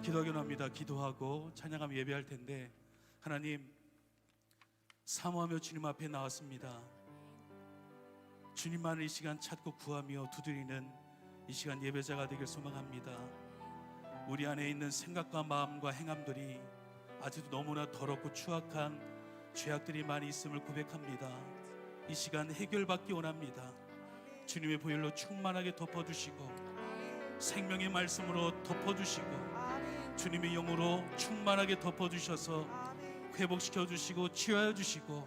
기도하기로 합니다. 기도하고 찬양하며 예배할 텐데, 하나님, 사모하며 주님 앞에 나왔습니다. 주님만을 이 시간 찾고 구하며 두드리는 이 시간 예배자가 되길 소망합니다. 우리 안에 있는 생각과 마음과 행함들이 아직도 너무나 더럽고 추악한 죄악들이 많이 있음을 고백합니다. 이 시간 해결받기 원합니다. 주님의 보혈로 충만하게 덮어주시고 생명의 말씀으로 덮어주시고 주님의 영으로 충만하게 덮어주셔서 회복시켜 주시고 치유하여 주시고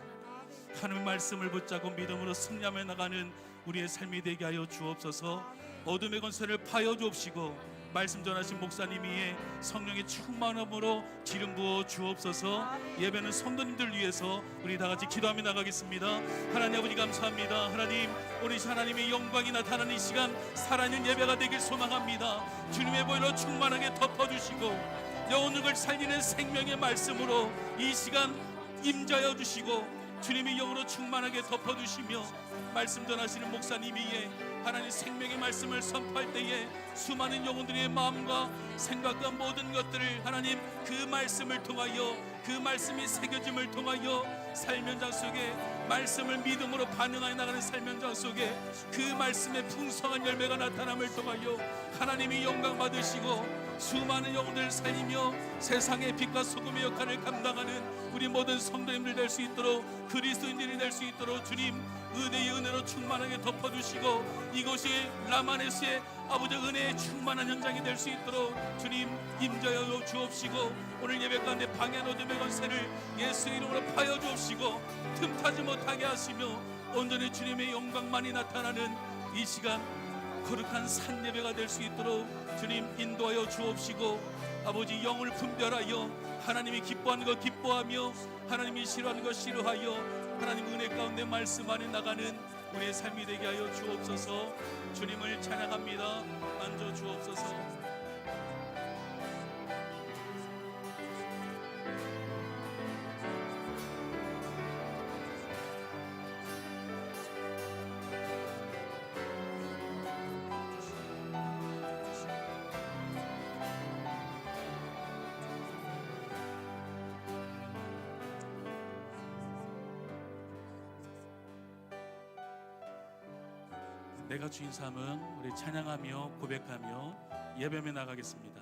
하나님의 말씀을 붙잡고 믿음으로 승리하며 나가는 우리의 삶이 되게 하여 주옵소서. 어둠의 권세를 파여 주옵시고 말씀 전하신 목사님 위에 성령의 충만함으로 기름 부어 주옵소서. 예배는 성도님들 위해서 우리 다 같이 기도하며 나가겠습니다. 하나님 아버지 감사합니다. 하나님, 오늘 하나님의 영광이 나타나는 이 시간 살아있는 예배가 되길 소망합니다. 주님의 보혈로 충만하게 덮어주시고 영혼을 살리는 생명의 말씀으로 이 시간 임자여 주시고 주님의 영으로 충만하게 덮어주시며 말씀 전하시는 목사님 위에 하나님 생명의 말씀을 선포할 때에 수많은 영혼들의 마음과 생각과 모든 것들을 하나님 그 말씀을 통하여 그 말씀이 새겨짐을 통하여 삶 현장 속에 말씀을 믿음으로 반응하여 나가는 삶 현장 속에 그 말씀의 풍성한 열매가 나타남을 통하여 하나님이 영광 받으시고 수많은 영혼들을 살리며 세상의 빛과 소금의 역할을 감당하는 우리 모든 성도님들 될 수 있도록 그리스도인들이 될 수 있도록 주님 은혜의 은혜로 충만하게 덮어주시고 이곳이 라마네스의 아버지 은혜의 충만한 현장이 될 수 있도록 주님 임자여 주옵시고 오늘 예배 가운데 방해한 어둠의 권세를 예수의 이름으로 파여 주옵시고 틈타지 못하게 하시며 온전히 주님의 영광만이 나타나는 이 시간 거룩한 산 예배가 될 수 있도록 주님 인도하여 주옵시고 아버지 영을 분별하여 하나님이 기뻐하는 것 기뻐하며 하나님이 싫어하는 것 싫어하여 하나님 은혜 가운데 말씀 안에 나가는 우리의 삶이 되게 하여 주옵소서. 주님을 찬양합니다. 앉아 주옵소서. 내가 주인 삶은 우리 찬양하며 고백하며 예배에 나가겠습니다.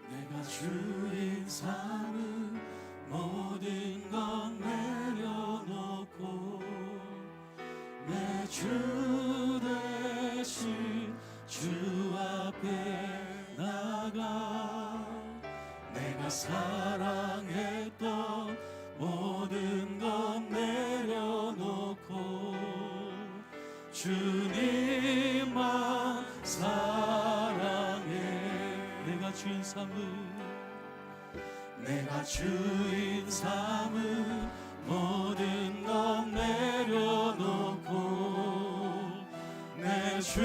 내가 주인 삶은 모든 건 내려놓고 내 주 대신 주 앞에 나가 내가 사랑했던 모든 건 내려놓고 주님만 사랑해. 내가 주인 삶은 모든 건 내려놓고 내 주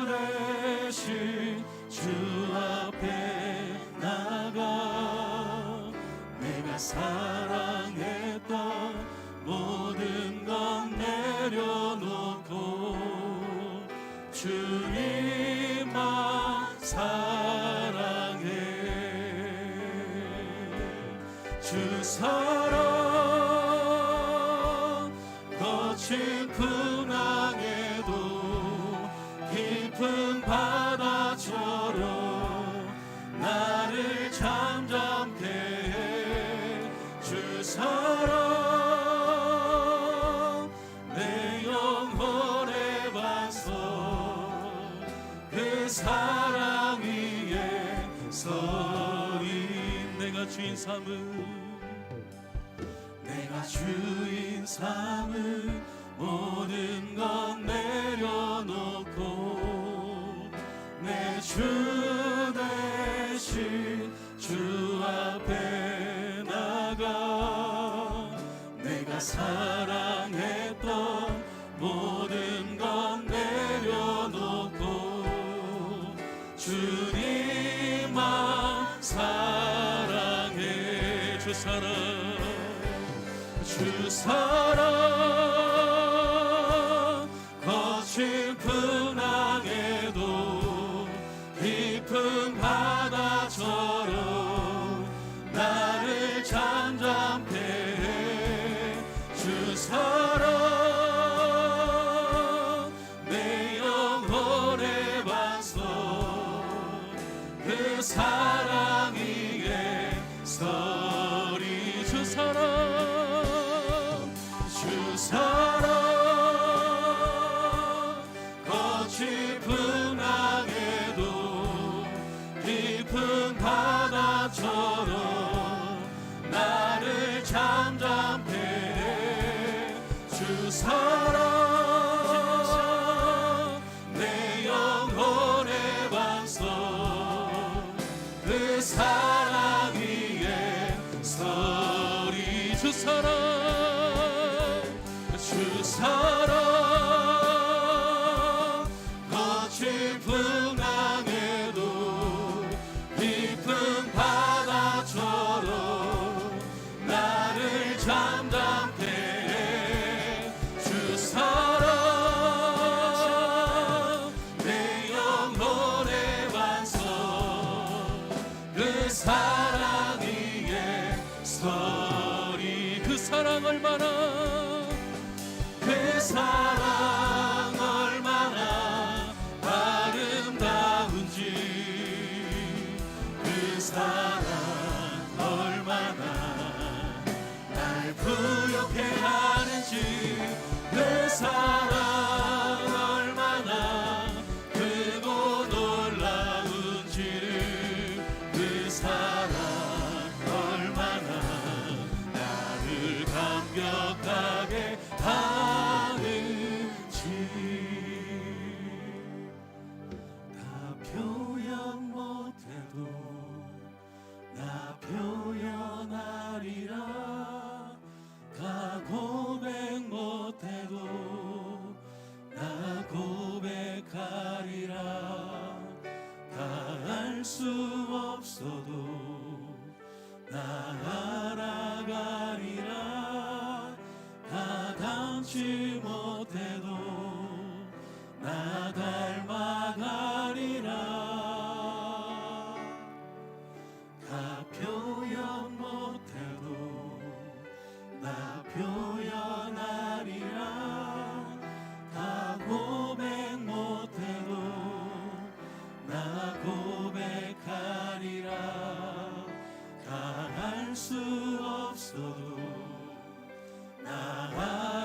대신 주 앞에 나가 내가 사랑했던 모든 건 내려놓고 주님만 사랑해. 주 사랑 거친 풍랑에도 깊은 바다처럼 나를 잠잠케 해. 주 사랑 내 영혼의 반석 그 사랑 위에 서리. 내가 주인 삶은 모든 건 내려놓고 내 주 대신 주 앞에 나가 내가 사랑했던 모든 건 내려놓고 주님만 사랑해. 주 사랑 주 사랑 거친 풍랑에도 깊은 바다처럼 나를 잠잠케 해. 주 사랑 내 영혼의 반석 그 사랑 위에 서리. 주 사랑 거친 풍랑에도 깊은 바다처럼 나를 잠잠케 해. 주 사랑 내 영혼의 반석 그 사랑 위에 서리. 주 사랑 거친 풍랑에도 깊은 바다처럼 나를 잠잠케 해. 주 사랑 내 영혼의 반석 그 사랑 위에 서리. 그 사랑 얼마나 아름다운지 그 사랑 얼마나 날 부욕해 하는지 그 사랑 얼마나 크고 놀라운지 그 사랑 얼마나 나를 감격하게 다 표현 못해도 나 표현하리라. 다 고백 못해도 나 고백하리라. 다 알 수 없어도 나 알아가리라. 다 닮지 못해도 나 닮아가리라. 다 표현 못해도 나 표현하리라. 다 고백 못해도 나 고백하리라. 다 알 수 없어도 나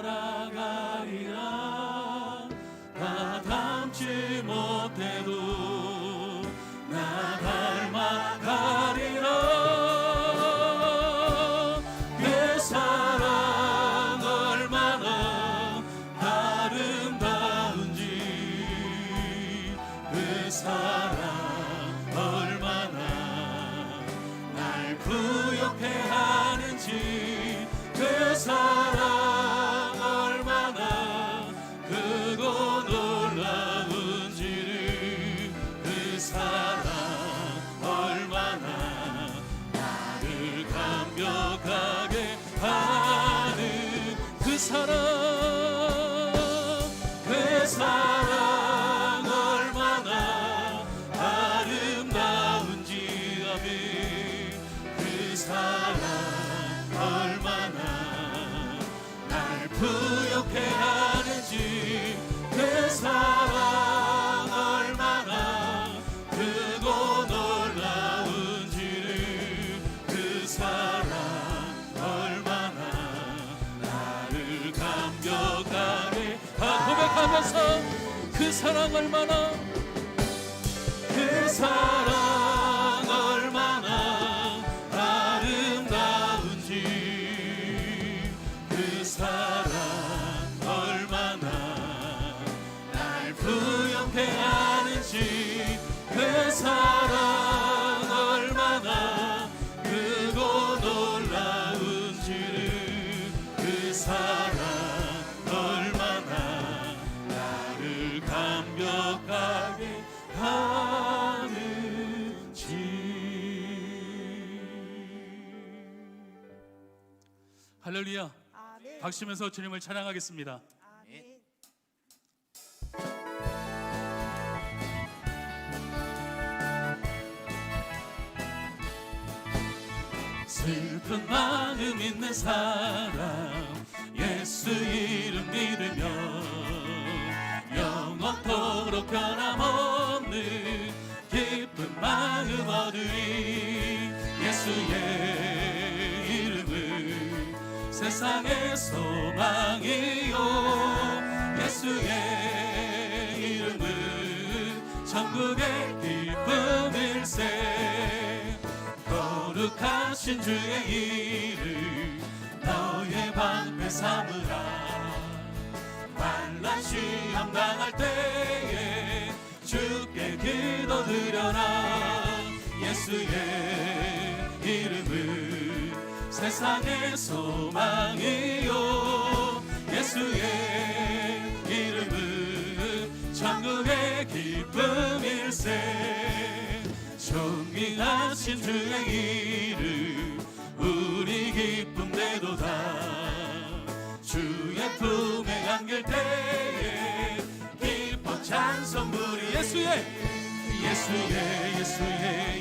알아가리라. 다 닮지 못해도 나 닮아가리라. 그 사랑 얼마나 아름다운지 그 사랑 얼마나 날 부욕해 하는지 그 사랑 얼마나 크고 놀라운지를 그 사랑 얼마나 나를 감격하게 하는 그 사랑 얼마나 아름다운지 아멘. 그 사랑 얼마나 날 부욕해 하는지 그 사랑 얼마나 크고 놀라운지를 그 사랑 얼마나 나를 감격하게 고백하면서 그 사랑 얼마나 그 사랑 얼마나 아름다운지 그 사랑 얼마나 날 부욕해 하는지 그 사랑 얼마나 크고 놀라운지를 그 사랑 얼마나 나를 감격하게 하는지. 할렐루야. 박수면서 주님을 찬양하겠습니다. 아멘. 슬픈 마음 있는 사람 예수 이름 믿으며 영원토록 변함없는 기쁜 마음 얻으리. 예수의 이름은 세상의 소망이요 예수의 이름은 천국의 기쁨일세. 거룩하신 주의 이름 너의 방패 삼으라. 환난 시험 당할 때에 주께 기도드려라. 예수의 이름은 세상의 소망이요 예수의 이름은 천국의 기쁨일세. 존귀하신 주의 이름 우리 기쁨되도다. 주의 품에 안길 때에 기뻐 찬송 부리. 예수의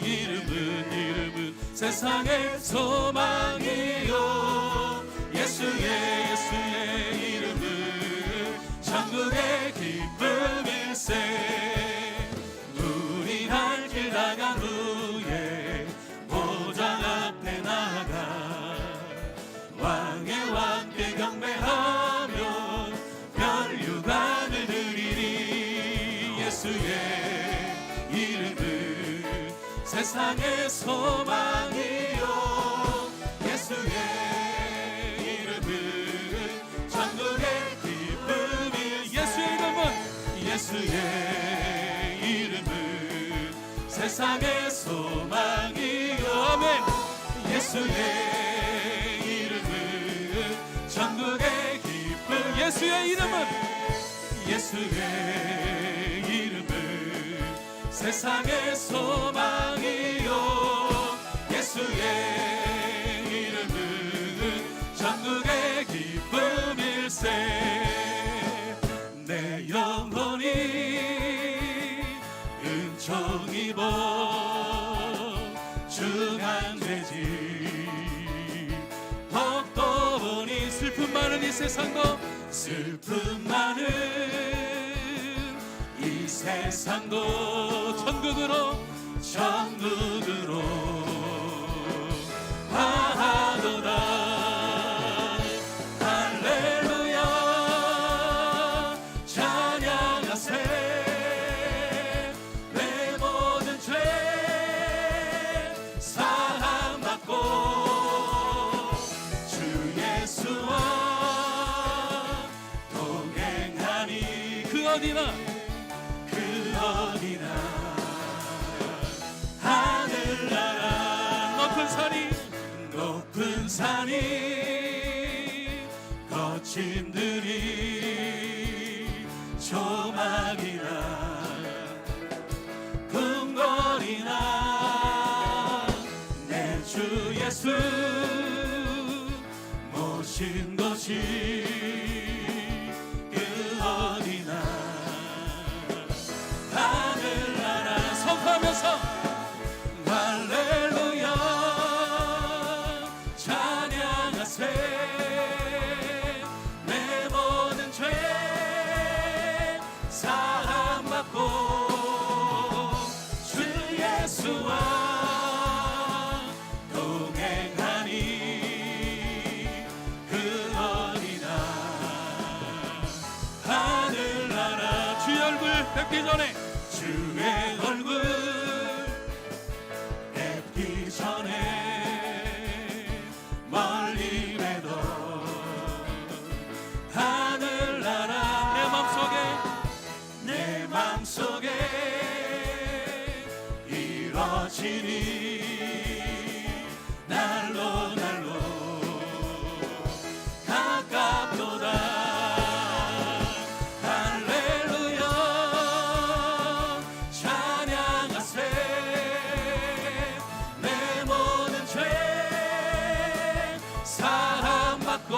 이름은 세상의 소망이요 예수의 이름은 천국의 기쁨일세. 우리 할 길 나간 후에 보좌 앞에 나가 왕의 왕께 경배하며 멸류관을 드리리. 예수의 이름은 세상의 소망이요 예수의 이름은 천국의 기쁨이. 예수의 이름은 세상의 소망이요 아멘. 예수의 이름은 천국의 기쁨. 예수의 이름은 세상의 소망이요 예수의 이름은 천국의 기쁨일세. 내 영혼이 은총 입어 중한되지. 덕도 보니 슬픔 많은 이 세상도 슬픔 많은 이 세상도 천국으로 하도다. 할렐루야 찬양하세. 내 모든 죄 사함받고 주 예수와 동행하니. 그 어디나 하늘나라 높은 산이 거친 들이 조막이나 궁궐이나 내 주 예수 모신 곳이 그 어디나 하늘나라. 선포하면서 할렐루야 찬양하세. 내 모든 죄 사함받고 주 예수와 동행하니 그 어디나 하늘나라. 주의 얼굴 뵙기 전에 주의 얼굴 뵙기 전에 멀리 뵈도 하늘나라 내 맘속에 이뤄지니. 날로 가깝도다. 할렐루야 찬양하세. 내 모든 죄 사함받고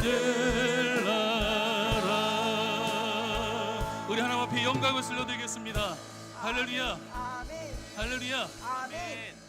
하늘나라. 우리 하나님 앞에 영광을 돌려드리겠습니다. 할렐루야, 아멘. 할렐루야. 아멘.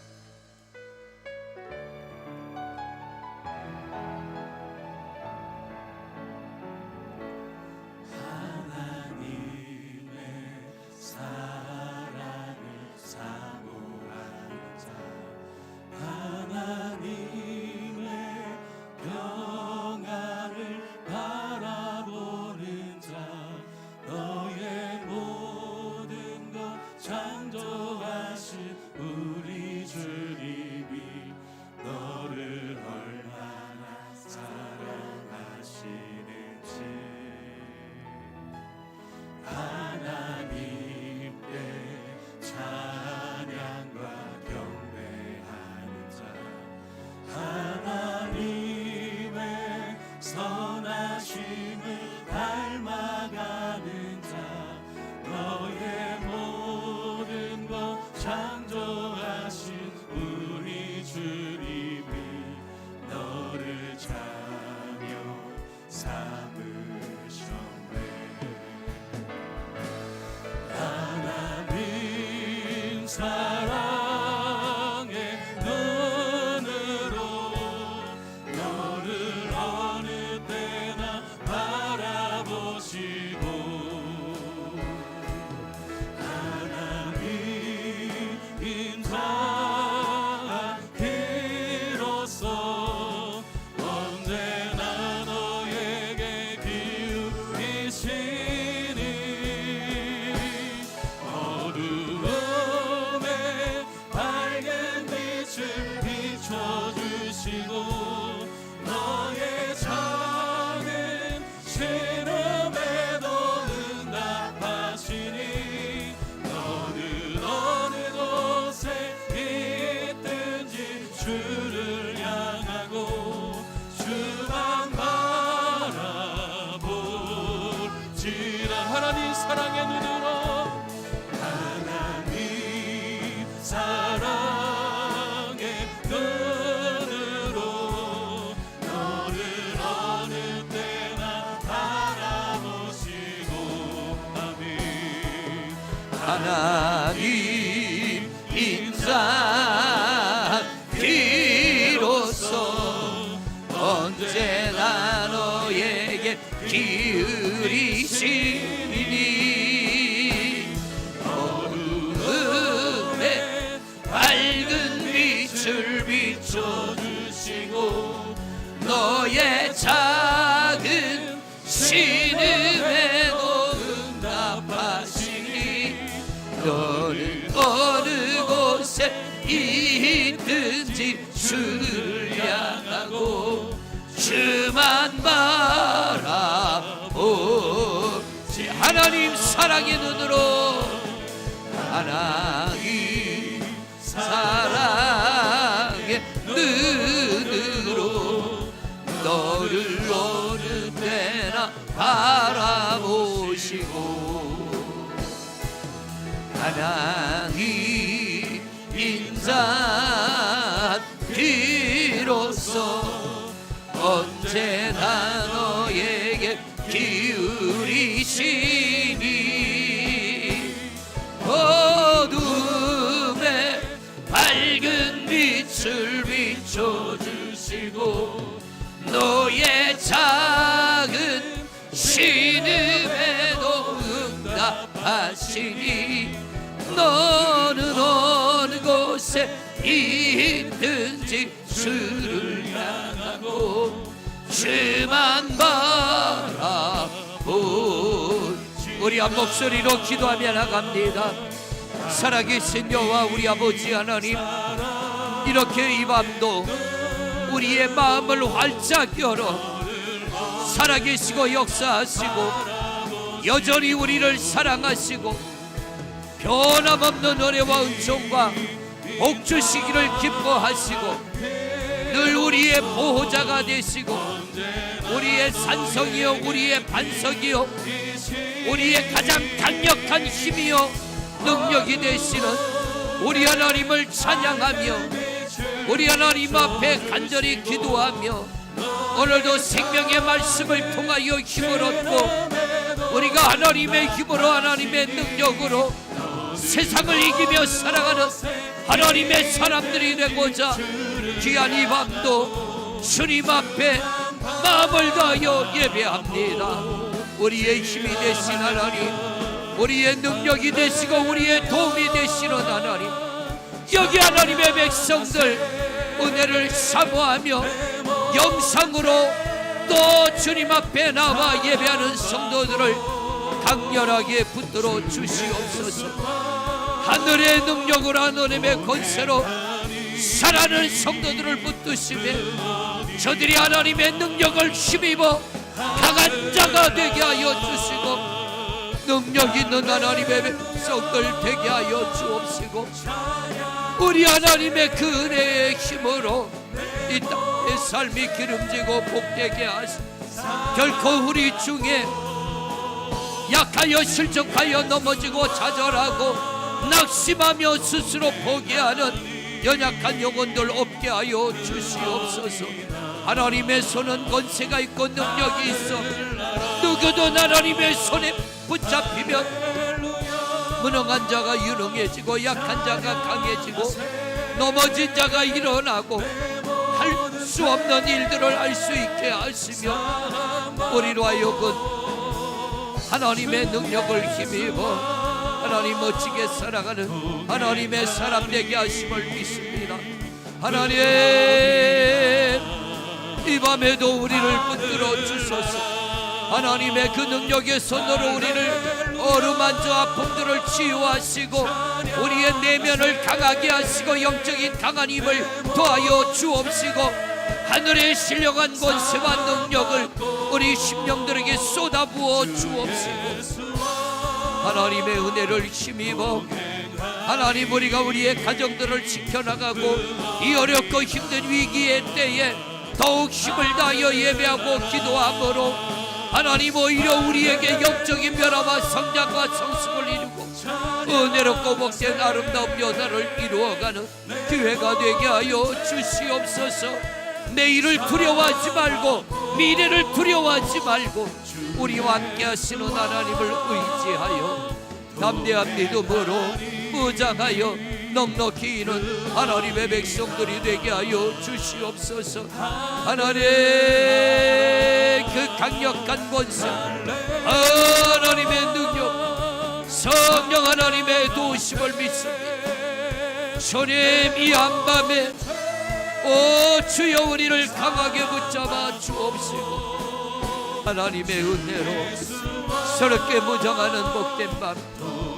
사랑의 눈으로 너를 어느 때나 바라보시고 하나님 인자기로서 언제나 너에게 기울이시니 어두움에 밝은 빛을 비춰주시고 너의 작은 신음에도 응답하시니 너는 어느 곳에 있든지 주를 향하고 주만 바라볼지라. 하나님 사랑의 눈으로 하나님 사랑의 눈으로 너를 어느 때나 바라보시고 아멘. 하나님 인자기로서 언제나 너에게 기울이시니 어두움에 밝은 빛을 비춰주시고 너의 작은 신음에도 응답하시니 너는 어느 곳에 있든지 주를 향하고 주만 바라보지. 하나님 사랑의 눈으로 하나님 사랑의 눈으로 너를 어느 때나 바라보시고 하나님 인자비로소 언제나 너에게 기울이시니 어둠에 밝은 빛을 비춰주시고 너의 작은 신음에도 응답하시니 너는 어느 곳에 있든지 주를 향하고 주만 바라보지. 우리 한 목소리로 기도하며 나갑니다. 살아계신 여호와 우리 아버지 하나님, 이렇게 이 밤도 우리의 마음을 활짝 열어 살아계시고 역사하시고 여전히 우리를 사랑하시고 변함없는 은혜와 은총과 복 주시기를 기뻐하시고 늘 우리의 보호자가 되시고 우리의 산성이요 우리의 반석이요 우리의 가장 강력한 힘이요 능력이 되시는 우리 하나님을 찬양하며 우리 하나님 앞에 간절히 기도하며 오늘도 생명의 말씀을 통하여 힘을 얻고 우리가 하나님의 힘으로 하나님의 능력으로 세상을 이기며 살아가는 하나님의 사람들이 되고자 귀한 이 밤도 주님 앞에 마음을 다하여 예배합니다. 우리의 힘이 되신 하나님, 우리의 능력이 되시고 우리의 도움이 되시는 하나님, 여기 하나님의 백성들 은혜를 사모하며 영상으로 또 주님 앞에 나와 예배하는 성도들을 강렬하게 붙들어 주시옵소서. 하늘의 능력으로 하나님의 권세로 살아가는 성도들을 붙드시며 저들이 하나님의 능력을 힘입어 강한 자가 되게 하여 주시고 능력 있는 하나님의 백성들 되게 하여 주옵시고 우리 하나님의 그 은혜의 힘으로 이 땅의 삶이 기름지고 복되게 하시고 결코 우리 중에 약하여 실족하여 넘어지고 좌절하고 낙심하며 스스로 포기하는 연약한 영혼들 없게 하여 주시옵소서. 하나님의 손은 권세가 있고 능력이 있어 누구도 하나님의 손에 붙잡히면 무능한 자가 유능해지고 약한 자가 강해지고 넘어진 자가 일어나고 할 수 없는 일들을 할 수 있게 하시며 우리로 하여금 하나님의 능력을 힘입어 하나님 멋지게 살아가는 하나님의 사람 되게 하심을 믿습니다. 하나님 이 밤에도 우리를 붙들어 주소서. 하나님의 그 능력의 손으로 우리를 어루만져 아픔들을 치유하시고 우리의 내면을 강하게 하시고 영적인 강한 힘을 더하여 주옵시고 하늘의 신령한 권세와 능력을 우리 심령들에게 쏟아부어 주옵시고 하나님의 은혜를 힘입어 하나님 우리가 우리의 가정들을 지켜나가고 이 어렵고 힘든 위기의 때에 더욱 힘을 다하여 예배하고 기도함으로 하나님 오히려 우리에게 영적인 변화와 성장과 성숙을 이루고 은혜롭고 복된 아름다운 변화를 이루어가는 기회가 되게 하여 주시옵소서. 내일을 두려워하지 말고 미래를 두려워하지 말고 우리와 함께 하시는 하나님을 의지하여 담대한 믿음으로 무장하여 넉넉히 이는 하나님의 백성들이 되게 하여 주시옵소서. 하나님 그 강력한 권세 하나님의 능력 성령 하나님의 도우심을 믿습니다. 주님 이 한밤에 오 주여 우리를 강하게 붙잡아 주옵시고 하나님의 은혜로 새롭게 무장하는 복된 밤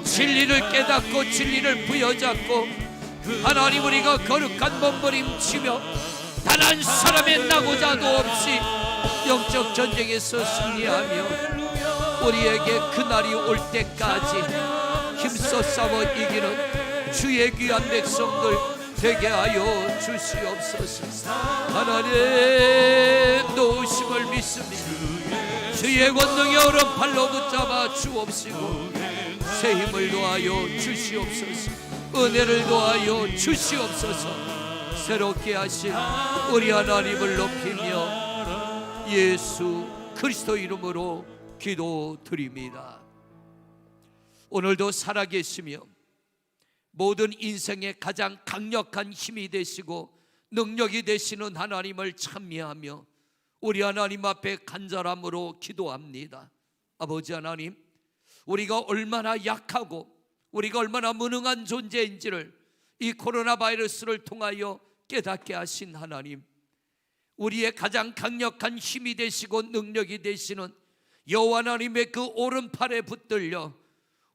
진리를 깨닫고 진리를 부여잡고 하나님 우리가 거룩한 몸부림치며 단 한 사람의 낙오자도 없이 영적 전쟁에서 승리하며 우리에게 그날이 올 때까지 힘써 싸워 이기는 주의 귀한 백성들 되게 하여 주시옵소서. 하나님 도우심을 믿습니다. 주의 권능의 오른팔로 붙잡아 주옵시고 새 힘을 더하여 주시옵소서. 은혜를 더하여 주시옵소서. 새롭게 하신 우리 하나님을 높이며 예수 그리스도 이름으로 기도드립니다. 오늘도 살아계시며 모든 인생의 가장 강력한 힘이 되시고 능력이 되시는 하나님을 찬미하며 우리 하나님 앞에 간절함으로 기도합니다. 아버지 하나님, 우리가 얼마나 약하고 우리가 얼마나 무능한 존재인지를 이 코로나 바이러스를 통하여 깨닫게 하신 하나님, 우리의 가장 강력한 힘이 되시고 능력이 되시는 여호와 하나님의 그 오른팔에 붙들려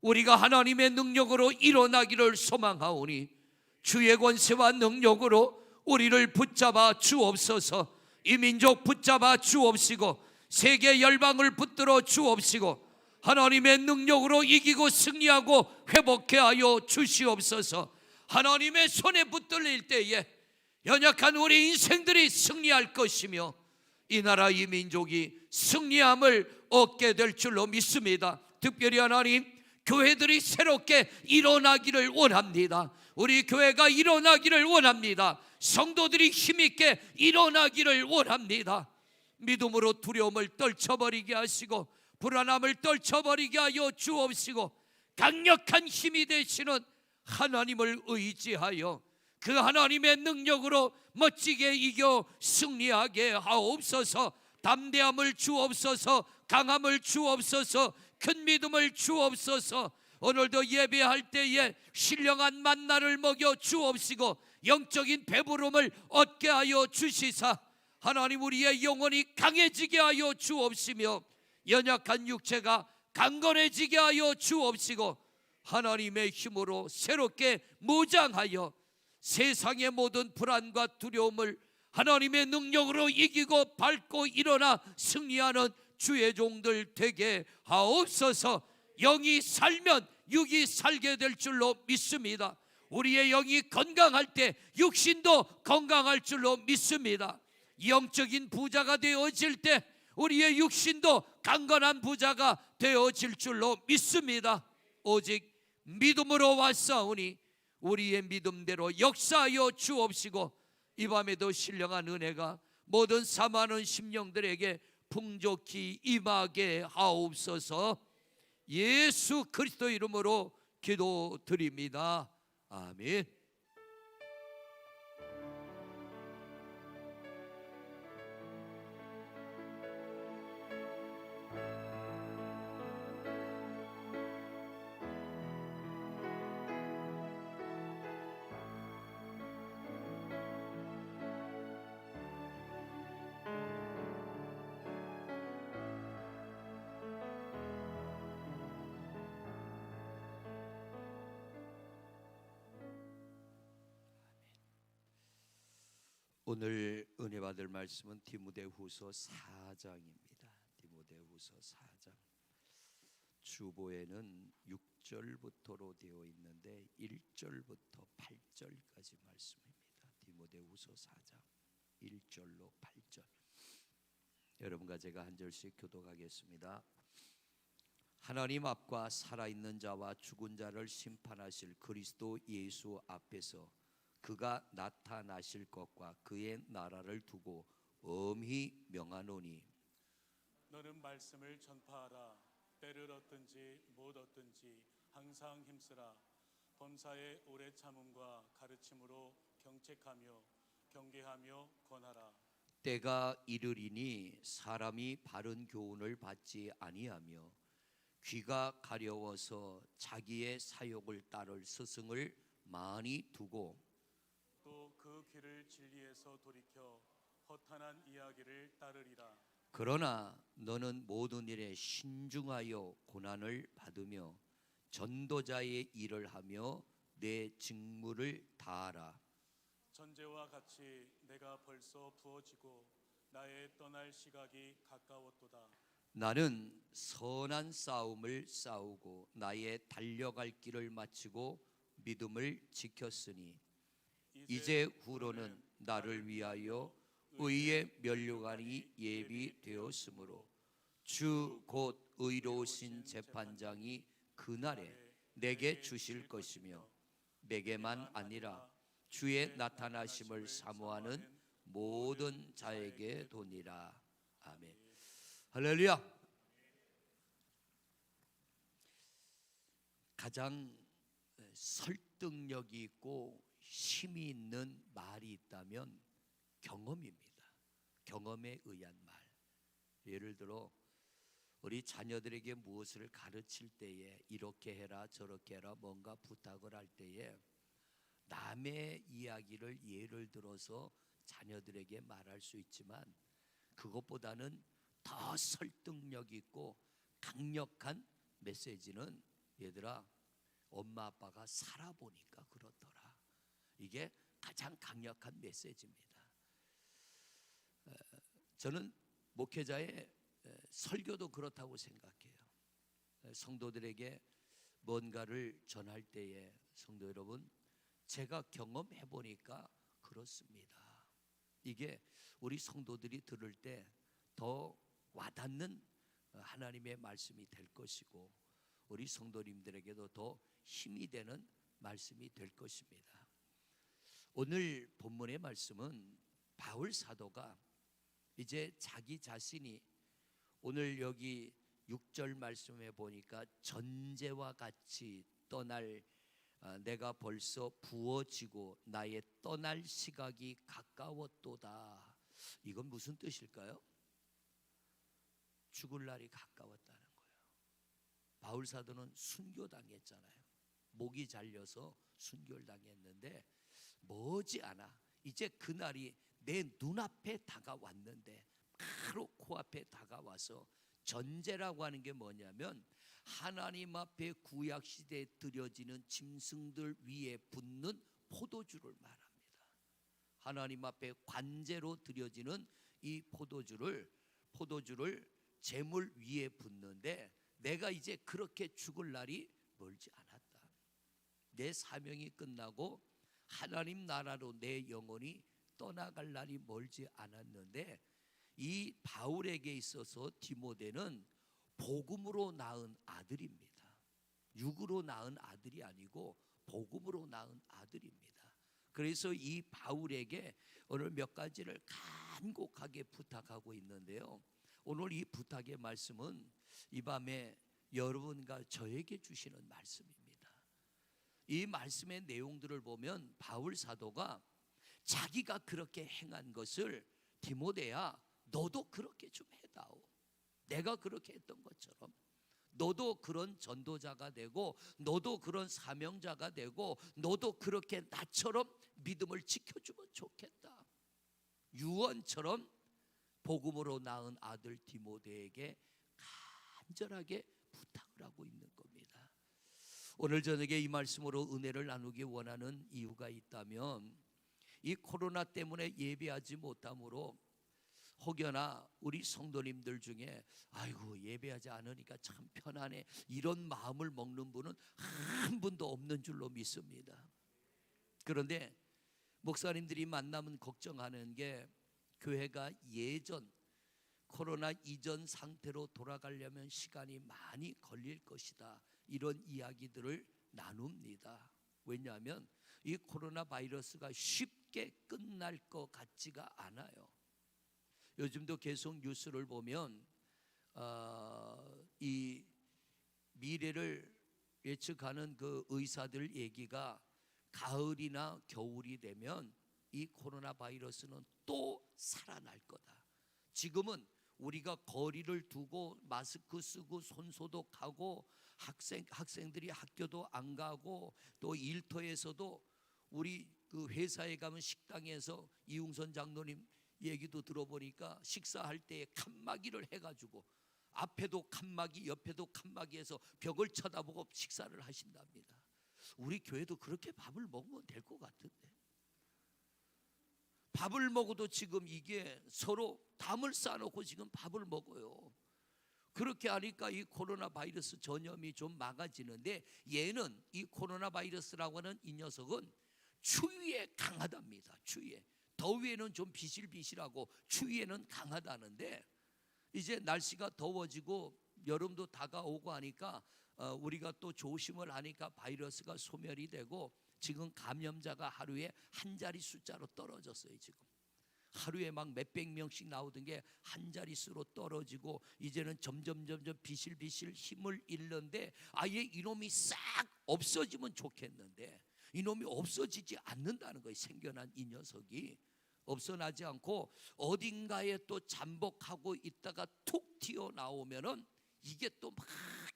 우리가 하나님의 능력으로 일어나기를 소망하오니 주의 권세와 능력으로 우리를 붙잡아 주옵소서. 이 민족 붙잡아 주옵시고 세계 열방을 붙들어 주옵시고 하나님의 능력으로 이기고 승리하고 회복케 하여 주시옵소서. 하나님의 손에 붙들릴 때에 연약한 우리 인생들이 승리할 것이며 이 나라 이 민족이 승리함을 얻게 될 줄로 믿습니다. 특별히 하나님, 교회들이 새롭게 일어나기를 원합니다. 우리 교회가 일어나기를 원합니다. 성도들이 힘있게 일어나기를 원합니다. 믿음으로 두려움을 떨쳐버리게 하시고 불안함을 떨쳐버리게 하여 주옵시고 강력한 힘이 되시는 하나님을 의지하여 그 하나님의 능력으로 멋지게 이겨 승리하게 하옵소서. 담대함을 주옵소서. 강함을 주옵소서. 큰 믿음을 주옵소서. 오늘도 예배할 때에 신령한 만나를 먹여 주옵시고 영적인 배부름을 얻게 하여 주시사 하나님 우리의 영혼이 강해지게 하여 주옵시며 연약한 육체가 강건해지게 하여 주옵시고 하나님의 힘으로 새롭게 무장하여 세상의 모든 불안과 두려움을 하나님의 능력으로 이기고 밟고 일어나 승리하는 주의 종들 되게 하옵소서. 영이 살면 육이 살게 될 줄로 믿습니다. 우리의 영이 건강할 때 육신도 건강할 줄로 믿습니다. 영적인 부자가 되어질 때 우리의 육신도 강건한 부자가 되어질 줄로 믿습니다. 오직 믿음으로 왔사오니 우리의 믿음대로 역사하여 주옵시고 이 밤에도 신령한 은혜가 모든 사모하는 심령들에게 풍족히 임하게 하옵소서. 예수 그리스도 이름으로 기도드립니다. 아멘. 오늘 은혜 받을 말씀은 디모데후서 4장입니다. 디모데후서 4장. 주보에는 6절부터로 되어 있는데 1절부터 8절까지 말씀입니다. 디모데후서 4장 1절로 8절. 여러분과 제가 한 절씩 교독하겠습니다. 하나님 앞과 살아있는 자와 죽은 자를 심판하실 그리스도 예수 앞에서 그가 나타나실 것과 그의 나라를 두고 엄히 명하노니 너는 말씀을 전파하라. 때를 얻든지 못 얻든지 항상 힘쓰라. 범사에 오래 참음과 가르침으로 경책하며 경계하며 권하라. 때가 이르리니 사람이 바른 교훈을 받지 아니하며 귀가 가려워서 자기의 사욕을 따를 스승을 많이 두고 또 그 귀를 진리에서 돌이켜 허탄한 이야기를 따르리라. 그러나 너는 모든 일에 신중하여 고난을 받으며 전도자의 일을 하며 내 직무를 다하라. 전제와 같이 내가 벌써 부어지고 나의 떠날 시각이 가까웠도다. 나는 선한 싸움을 싸우고 나의 달려갈 길을 마치고 믿음을 지켰으니 이제 후로는 나를 위하여 의의 면류관이 예비되었으므로 주 곧 의로우신 재판장이 그날에 내게 주실 것이며 내게만 아니라 주의 나타나심을 사모하는 모든 자에게 도니라. 아멘. 할렐루야. 가장 설득력이 있고 힘이 있는 말이 있다면 경험입니다. 경험에 의한 말. 예를 들어 우리 자녀들에게 무엇을 가르칠 때에 이렇게 해라 저렇게 해라 뭔가 부탁을 할 때에 남의 이야기를 예를 들어서 자녀들에게 말할 수 있지만 그것보다는 더 설득력 있고 강력한 메시지는 얘들아 엄마 아빠가 살아보니까 그렇더라. 이게 가장 강력한 메시지입니다. 저는 목회자의 설교도 그렇다고 생각해요. 성도들에게 뭔가를 전할 때에 성도 여러분 제가 경험해 보니까 그렇습니다. 이게 우리 성도들이 들을 때 더 와닿는 하나님의 말씀이 될 것이고 우리 성도님들에게도 더 힘이 되는 말씀이 될 것입니다. 오늘 본문의 말씀은 바울 사도가 이제 자기 자신이 오늘 여기 6절 말씀에 보니까 전제와 같이 떠날 내가 벌써 부어지고 나의 떠날 시각이 가까웠도다. 이건 무슨 뜻일까요? 죽을 날이 가까웠다는 거예요. 바울 사도는 순교당했잖아요. 목이 잘려서 순교를 당했는데 머지않아 이제 그날이 내 눈앞에 다가왔는데 바로 코앞에 다가와서 전제라고 하는 게 뭐냐면 하나님 앞에 구약시대에 드려지는 짐승들 위에 붙는 포도주를 말합니다. 하나님 앞에 관제로 드려지는 이 포도주를 제물 위에 붓는데 내가 이제 그렇게 죽을 날이 멀지 않았다. 내 사명이 끝나고 하나님 나라로 내 영혼이 떠나갈 날이 멀지 않았는데 이 바울에게 있어서 디모데는 복음으로 낳은 아들입니다. 육으로 낳은 아들이 아니고 복음으로 낳은 아들입니다. 그래서 이 바울에게 오늘 몇 가지를 간곡하게 부탁하고 있는데요. 오늘 이 부탁의 말씀은 이 밤에 여러분과 저에게 주시는 말씀입니다. 이 말씀의 내용들을 보면 바울 사도가 자기가 그렇게 행한 것을 디모데야 너도 그렇게 좀 해다오. 내가 그렇게 했던 것처럼 너도 그런 전도자가 되고 너도 그런 사명자가 되고 너도 그렇게 나처럼 믿음을 지켜주면 좋겠다. 유언처럼 복음으로 낳은 아들 디모데에게 간절하게 부탁을 하고 있는 겁니다. 오늘 저녁에 이 말씀으로 은혜를 나누기 원하는 이유가 있다면 이 코로나 때문에 예배하지 못함으로 혹여나 우리 성도님들 중에 아이고 예배하지 않으니까 참 편하네 이런 마음을 먹는 분은 한 분도 없는 줄로 믿습니다. 그런데 목사님들이 만나면 걱정하는 게 교회가 예전 코로나 이전 상태로 돌아가려면 시간이 많이 걸릴 것이다. 이런 이야기들을 나눕니다. 왜냐하면 이 코로나 바이러스가 쉽게 끝날 것 같지가 않아요. 요즘도 계속 뉴스를 보면 이 미래를 예측하는 그 의사들 얘기가 가을이나 겨울이 되면 이 코로나 바이러스는 또 살아날 거다. 지금은 우리가 거리를 두고 마스크 쓰고 손 소독하고 학생들이 학교도 안 가고 또 일터에서도 우리 그 회사에 가면 식당에서 이웅선 장로님 얘기도 들어보니까 식사할 때에 칸막이를 해가지고 앞에도 칸막이 옆에도 칸막이 해서 벽을 쳐다보고 식사를 하신답니다. 우리 교회도 그렇게 밥을 먹으면 될 것 같은데 밥을 먹어도 지금 이게 서로 담을 쌓아놓고 지금 밥을 먹어요. 그렇게 하니까 이 코로나 바이러스 전염이 좀 막아지는데 얘는 이 코로나 바이러스라고 하는 이 녀석은 추위에 강하답니다. 추위에. 더위에는 좀 비실비실하고 추위에는 강하다는데 이제 날씨가 더워지고 여름도 다가오고 하니까 우리가 또 조심을 하니까 바이러스가 소멸이 되고 지금 감염자가 하루에 한 자리 숫자로 떨어졌어요. 지금 하루에 막 몇백 명씩 나오던 게 한 자릿수로 떨어지고 이제는 점점 비실비실 힘을 잃는데 아예 이놈이 싹 없어지면 좋겠는데 이놈이 없어지지 않는다는 거예요. 생겨난 이 녀석이 없어나지 않고 어딘가에 또 잠복하고 있다가 툭 튀어나오면은 이게 또 막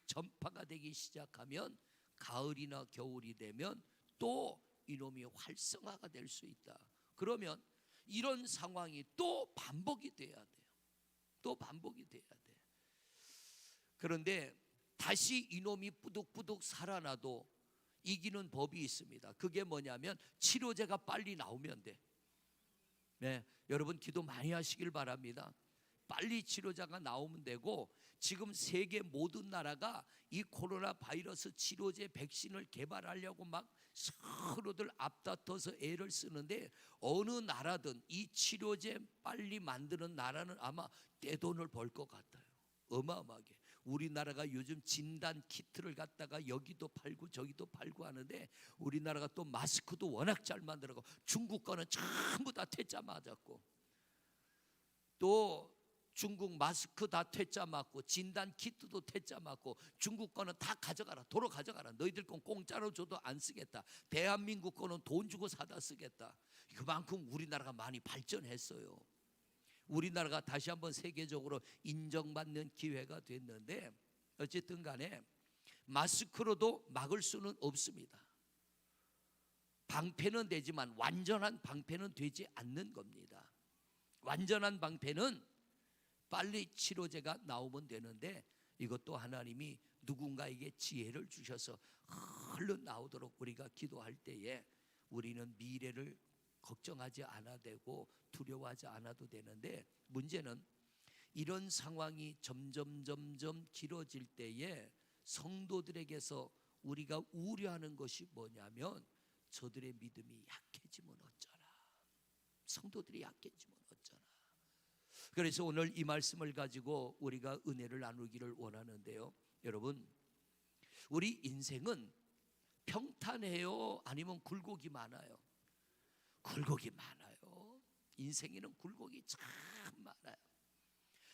전파가 되기 시작하면 가을이나 겨울이 되면 또 이놈이 활성화가 될 수 있다. 그러면 이런 상황이 또 반복이 돼야 돼요. 또 반복이 돼야 돼. 그런데 다시 이놈이 뿌득뿌득 살아나도 이기는 법이 있습니다. 그게 뭐냐면 치료제가 빨리 나오면 돼. 네, 여러분 기도 많이 하시길 바랍니다. 빨리 치료제가 나오면 되고 지금 세계 모든 나라가 이 코로나 바이러스 치료제 백신을 개발하려고 막 서로들 앞다퉈서 애를 쓰는데 어느 나라든 이 치료제 빨리 만드는 나라는 아마 떼돈을 벌 것 같아요. 어마어마하게. 우리나라가 요즘 진단 키트를 갖다가 여기도 팔고 저기도 팔고 하는데 우리나라가 또 마스크도 워낙 잘 만들고 중국 거는 전부 다 퇴짜 맞았고 또 중국 마스크 다 퇴짜 맞고 진단 키트도 퇴짜 맞고 중국 거는 다 가져가라, 도로 가져가라. 너희들 건 공짜로 줘도 안 쓰겠다. 대한민국 거는 돈 주고 사다 쓰겠다. 그만큼 우리나라가 많이 발전했어요. 우리나라가 다시 한번 세계적으로 인정받는 기회가 됐는데 어쨌든 간에 마스크로도 막을 수는 없습니다. 방패는 되지만 완전한 방패는 되지 않는 겁니다. 완전한 방패는 빨리 치료제가 나오면 되는데 이것도 하나님이 누군가에게 지혜를 주셔서 얼른 나오도록 우리가 기도할 때에 우리는 미래를 걱정하지 않아도 되고 두려워하지 않아도 되는데 문제는 이런 상황이 점점 길어질 때에 성도들에게서 우리가 우려하는 것이 뭐냐면 저들의 믿음이 약해지면 어쩌나, 성도들이 약해지면 어쩌나. 그래서 오늘 이 말씀을 가지고 우리가 은혜를 나누기를 원하는데요. 여러분, 우리 인생은 평탄해요? 아니면 굴곡이 많아요? 굴곡이 많아요. 인생에는 굴곡이 참 많아요.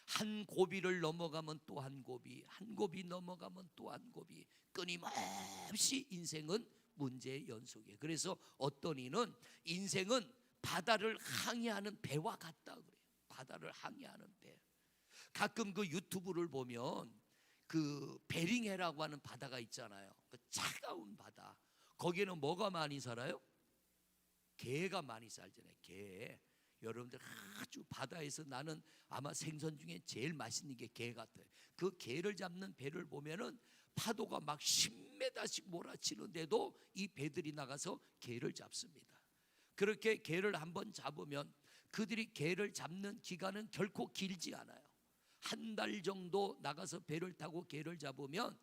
한 고비를 넘어가면 또 한 고비, 한 고비 넘어가면 또 한 고비, 끊임없이 인생은 문제의 연속이에요. 그래서 어떤 이는 인생은 바다를 항해하는 배와 같다 그래요. 바다를 항해하는 배. 가끔 그 유튜브를 보면 그 베링해라고 하는 바다가 있잖아요. 그 차가운 바다. 거기에는 뭐가 많이 살아요? 개가 많이 살잖아요. 개. 여러분들 아주 바다에서 나는 아마 생선 중에 제일 맛있는 게 개 같아요. 그 개를 잡는 배를 보면은 파도가 막 10m씩 몰아치는데도 이 배들이 나가서 개를 잡습니다. 그렇게 개를 한번 잡으면 그들이 개를 잡는 기간은 결코 길지 않아요. 한 달 정도 나가서 배를 타고 개를 잡으면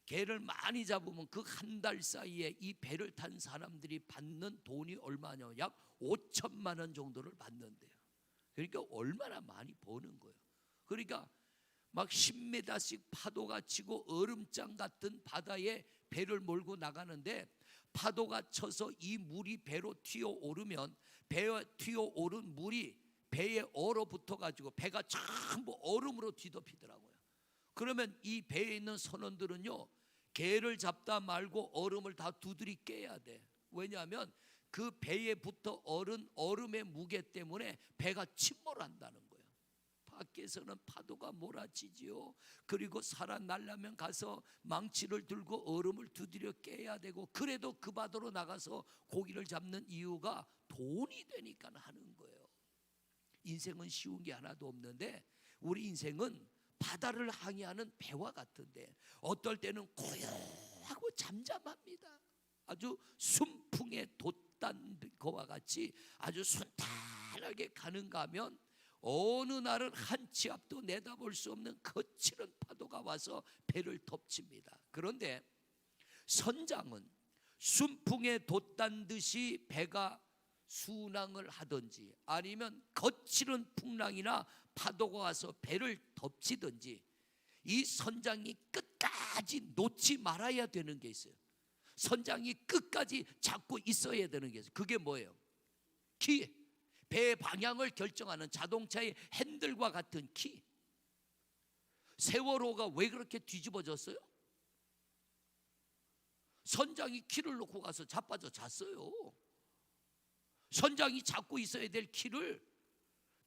개를 많이 잡으면 그 한 달 사이에 이 배를 탄 사람들이 받는 돈이 얼마냐? 약 5천만 원 정도를 받는데요. 그러니까 얼마나 많이 버는 거예요. 그러니까 막 10m씩 파도가 치고 얼음장 같은 바다에 배를 몰고 나가는데 파도가 쳐서 이 물이 배로 튀어오르면 배에 튀어오른 물이 배에 얼어붙어 가지고 배가 전부 얼음으로 뒤덮이더라고요. 그러면 이 배에 있는 선원들은요, 개를 잡다 말고 얼음을 다 두드리 깨야 돼. 왜냐하면 그 배에 붙어 얼음의 무게 때문에 배가 침몰한다는 거예요. 밖에서는 파도가 몰아치지요. 그리고 살아나려면 가서 망치를 들고 얼음을 두드려 깨야 되고, 그래도 그 바다로 나가서 고기를 잡는 이유가 돈이 되니까 하는 거예요. 인생은 쉬운 게 하나도 없는데 우리 인생은 바다를 항해하는 배와 같은데 어떨 때는 고요하고 잠잠합니다. 아주 순풍에 돛단 거와 같이 아주 순탄하게 가는가 하면 어느 날은 한 치 앞도 내다볼 수 없는 거칠은 파도가 와서 배를 덮칩니다. 그런데 선장은 순풍에 돛단 듯이 배가 순항을 하든지 아니면 거칠은 풍랑이나 파도가 와서 배를 덮치든지 이 선장이 끝까지 놓지 말아야 되는 게 있어요. 선장이 끝까지 잡고 있어야 되는 게 있어요. 그게 뭐예요? 키. 배의 방향을 결정하는 자동차의 핸들과 같은 키. 세월호가 왜 그렇게 뒤집어졌어요? 선장이 키를 놓고 가서 자빠져 잤어요. 선장이 잡고 있어야 될 키를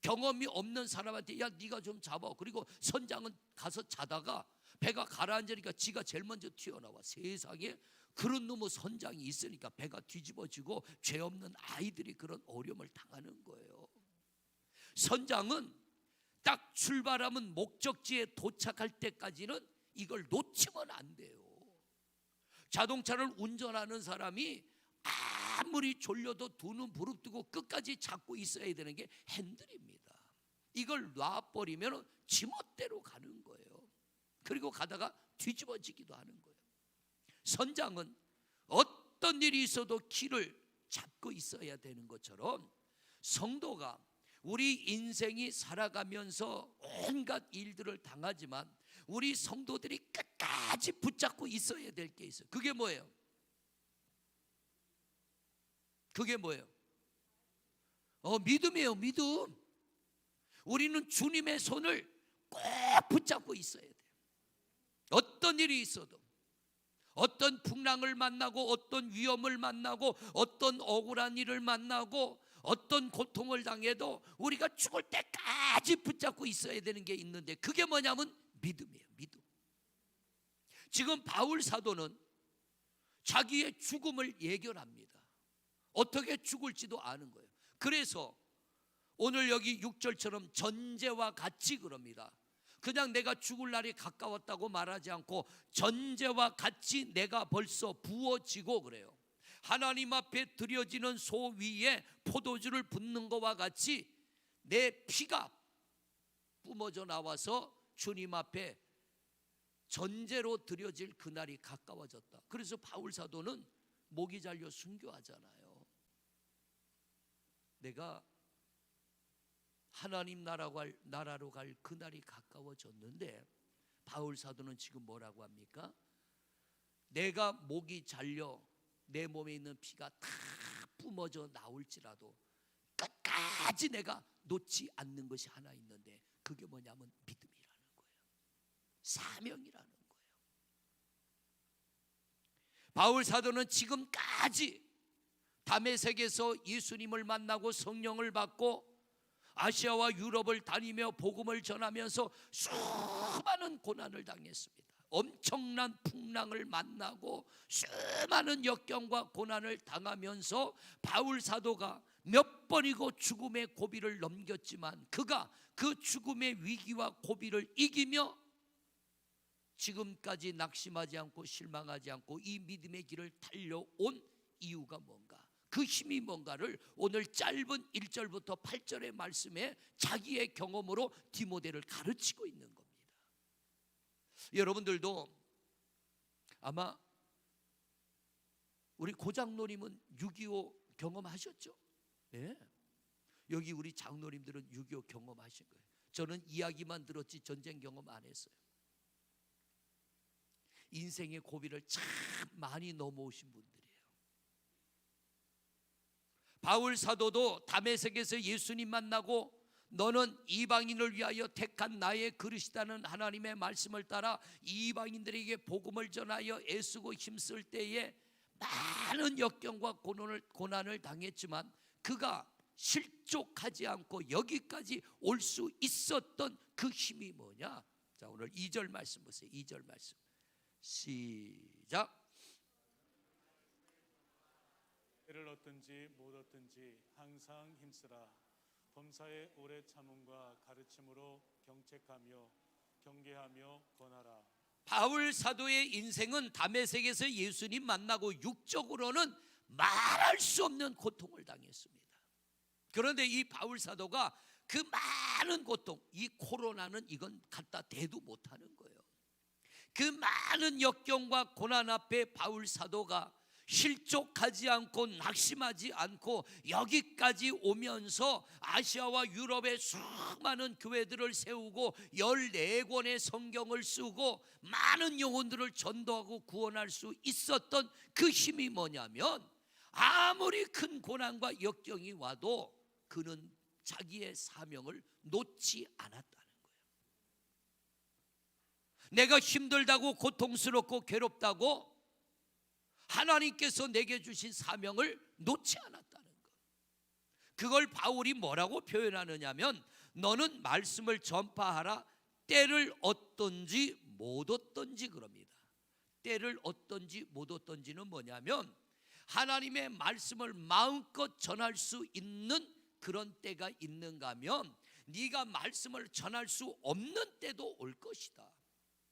경험이 없는 사람한테 야 네가 좀 잡아. 그리고 선장은 가서 자다가 배가 가라앉으니까 지가 제일 먼저 튀어나와. 세상에 그런 놈의 선장이 있으니까 배가 뒤집어지고 죄 없는 아이들이 그런 어려움을 당하는 거예요. 선장은 딱 출발하면 목적지에 도착할 때까지는 이걸 놓치면 안 돼요. 자동차를 운전하는 사람이 아무리 졸려도 두 눈 부릅뜨고 끝까지 잡고 있어야 되는 게 핸들입니다. 이걸 놔버리면 지멋대로 가는 거예요. 그리고 가다가 뒤집어지기도 하는 거예요. 선장은 어떤 일이 있어도 키를 잡고 있어야 되는 것처럼 성도가 우리 인생이 살아가면서 온갖 일들을 당하지만 우리 성도들이 끝까지 붙잡고 있어야 될 게 있어요. 그게 뭐예요? 그게 뭐예요? 믿음이에요. 믿음. 우리는 주님의 손을 꼭 붙잡고 있어야 돼요. 어떤 일이 있어도, 어떤 풍랑을 만나고, 어떤 위험을 만나고, 어떤 억울한 일을 만나고, 어떤 고통을 당해도 우리가 죽을 때까지 붙잡고 있어야 되는 게 있는데, 그게 뭐냐면 믿음이에요. 믿음. 지금 바울 사도는 자기의 죽음을 예견합니다. 어떻게 죽을지도 아는 거예요. 그래서 오늘 여기 6절처럼 전제와 같이 그럽니다. 그냥 내가 죽을 날이 가까웠다고 말하지 않고 전제와 같이 내가 벌써 부어지고 그래요. 하나님 앞에 드려지는 소 위에 포도주를 붓는 것과 같이 내 피가 뿜어져 나와서 주님 앞에 전제로 드려질 그날이 가까워졌다. 그래서 바울 사도는 목이 잘려 순교하잖아요. 내가 하나님 나라로 갈 그날이 가까워졌는데, 바울 사도는 지금 뭐라고 합니까? 내가 목이 잘려 내 몸에 있는 피가 다 뿜어져 나올지라도 끝까지 내가 놓지 않는 것이 하나 있는데, 그게 뭐냐면 믿음이라는 거예요. 사명이라는 거예요. 바울 사도는 지금까지 다메섹에서 예수님을 만나고 성령을 받고 아시아와 유럽을 다니며 복음을 전하면서 수많은 고난을 당했습니다. 엄청난 풍랑을 만나고 수많은 역경과 고난을 당하면서 바울 사도가 몇 번이고 죽음의 고비를 넘겼지만 그가 그 죽음의 위기와 고비를 이기며 지금까지 낙심하지 않고 실망하지 않고 이 믿음의 길을 달려온 이유가 뭔가, 그 힘이 뭔가를 오늘 짧은 1절부터 8절의 말씀에 자기의 경험으로 디모데를 가르치고 있는 겁니다. 여러분들도 아마 우리 고장노님은 6.25 경험하셨죠? 네. 여기 우리 장로님들은 6.25 경험하신 거예요. 저는 이야기만 들었지 전쟁 경험 안 했어요. 인생의 고비를 참 많이 넘어오신 분들이에요. 바울 사도도 다메섹에서 예수님 만나고 너는 이방인을 위하여 택한 나의 그릇이라는 하나님의 말씀을 따라 이방인들에게 복음을 전하여 애쓰고 힘쓸 때에 많은 역경과 고난을 당했지만 그가 실족하지 않고 여기까지 올 수 있었던 그 힘이 뭐냐? 자, 오늘 2절 말씀 보세요. 2절 말씀 시작. 때를 얻든지 못 얻든지 항상 힘쓰라. 범사의 오래 참음과 가르침으로 경책하며 경계하며 권하라. 바울 사도의 인생은 다메섹에서 예수님 만나고 육적으로는 말할 수 없는 고통을 당했습니다. 그런데 이 바울 사도가 그 많은 고통, 이 코로나는 이건 갖다 대도 못하는 거예요. 그 많은 역경과 고난 앞에 바울 사도가 실족하지 않고 낙심하지 않고 여기까지 오면서 아시아와 유럽의 수많은 교회들을 세우고 14권의 성경을 쓰고 많은 영혼들을 전도하고 구원할 수 있었던 그 힘이 뭐냐면 아무리 큰 고난과 역경이 와도 그는 자기의 사명을 놓지 않았다는 거예요. 내가 힘들다고 고통스럽고 괴롭다고 하나님께서 내게 주신 사명을 놓지 않았다는 것. 그걸 바울이 뭐라고 표현하느냐면 너는 말씀을 전파하라. 때를 얻든지 못 얻든지 그럽니다. 때를 얻든지 못 얻든지는 뭐냐면 하나님의 말씀을 마음껏 전할 수 있는 그런 때가 있는가 하면 네가 말씀을 전할 수 없는 때도 올 것이다.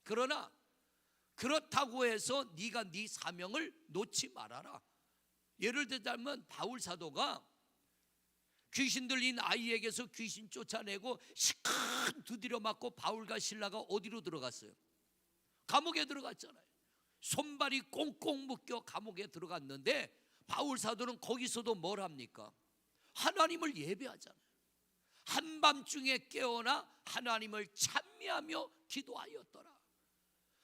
그러나 그렇다고 해서 네가 네 사명을 놓지 말아라. 예를 들자면 바울 사도가 귀신 들린 아이에게서 귀신 쫓아내고 시큰 두드려 맞고 바울과 실라가 어디로 들어갔어요? 감옥에 들어갔잖아요. 손발이 꽁꽁 묶여 감옥에 들어갔는데 바울 사도는 거기서도 뭘 합니까? 하나님을 예배하잖아요. 한밤중에 깨어나 하나님을 찬미하며 기도하였더라.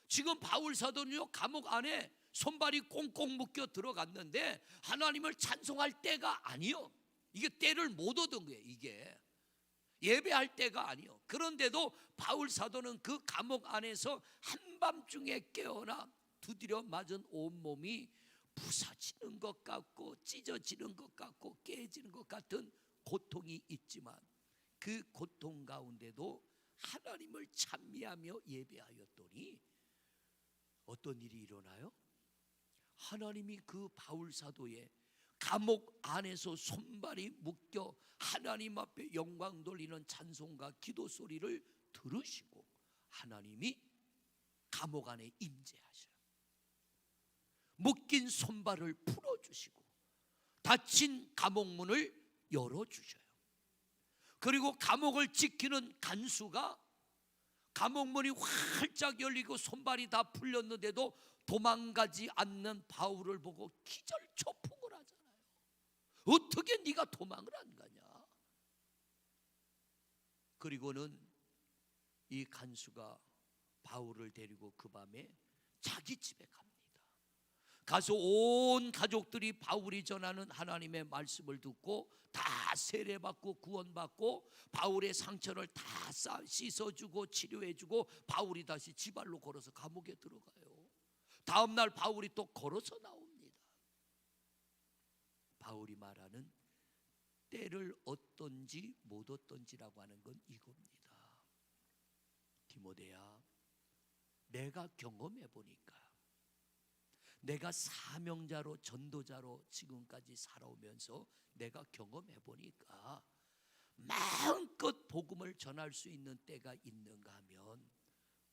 지금 바울 사도는요, 감옥 안에 손발이 꽁꽁 묶여 들어갔는데 하나님을 찬송할 때가 아니요. 이게 때를 못 얻은 거예요. 이게 예배할 때가 아니요. 그런데도 바울 사도는 그 감옥 안에서 한밤중에 깨어나 두드려 맞은 온몸이 부서지는 것 같고 찢어지는 것 같고 깨지는 것 같은 고통이 있지만 그 고통 가운데도 하나님을 찬미하며 예배하였더니 어떤 일이 일어나요? 하나님이 그 바울 사도의 감옥 안에서 손발이 묶여 하나님 앞에 영광 돌리는 찬송과 기도 소리를 들으시고 하나님이 감옥 안에 임재하셔요. 묶인 손발을 풀어주시고 닫힌 감옥문을 열어주셔요. 그리고 감옥을 지키는 간수가 감옥문이 활짝 열리고 손발이 다 풀렸는데도 도망가지 않는 바울을 보고 기절초풍을 하잖아요. 어떻게 네가 도망을 안 가냐? 그리고는 이 간수가 바울을 데리고 그 밤에 자기 집에 갑니다. 가서 온 가족들이 바울이 전하는 하나님의 말씀을 듣고 다 세례받고 구원받고 바울의 상처를 다 씻어주고 치료해주고 바울이 다시 지발로 걸어서 감옥에 들어가요. 다음날 바울이 또 걸어서 나옵니다. 바울이 말하는 때를 얻던지 못 얻던지라고 하는 건 이겁니다. 디모데야, 내가 경험해 보니까 내가 사명자로 전도자로 지금까지 살아오면서 내가 경험해 보니까 마음껏 복음을 전할 수 있는 때가 있는가 하면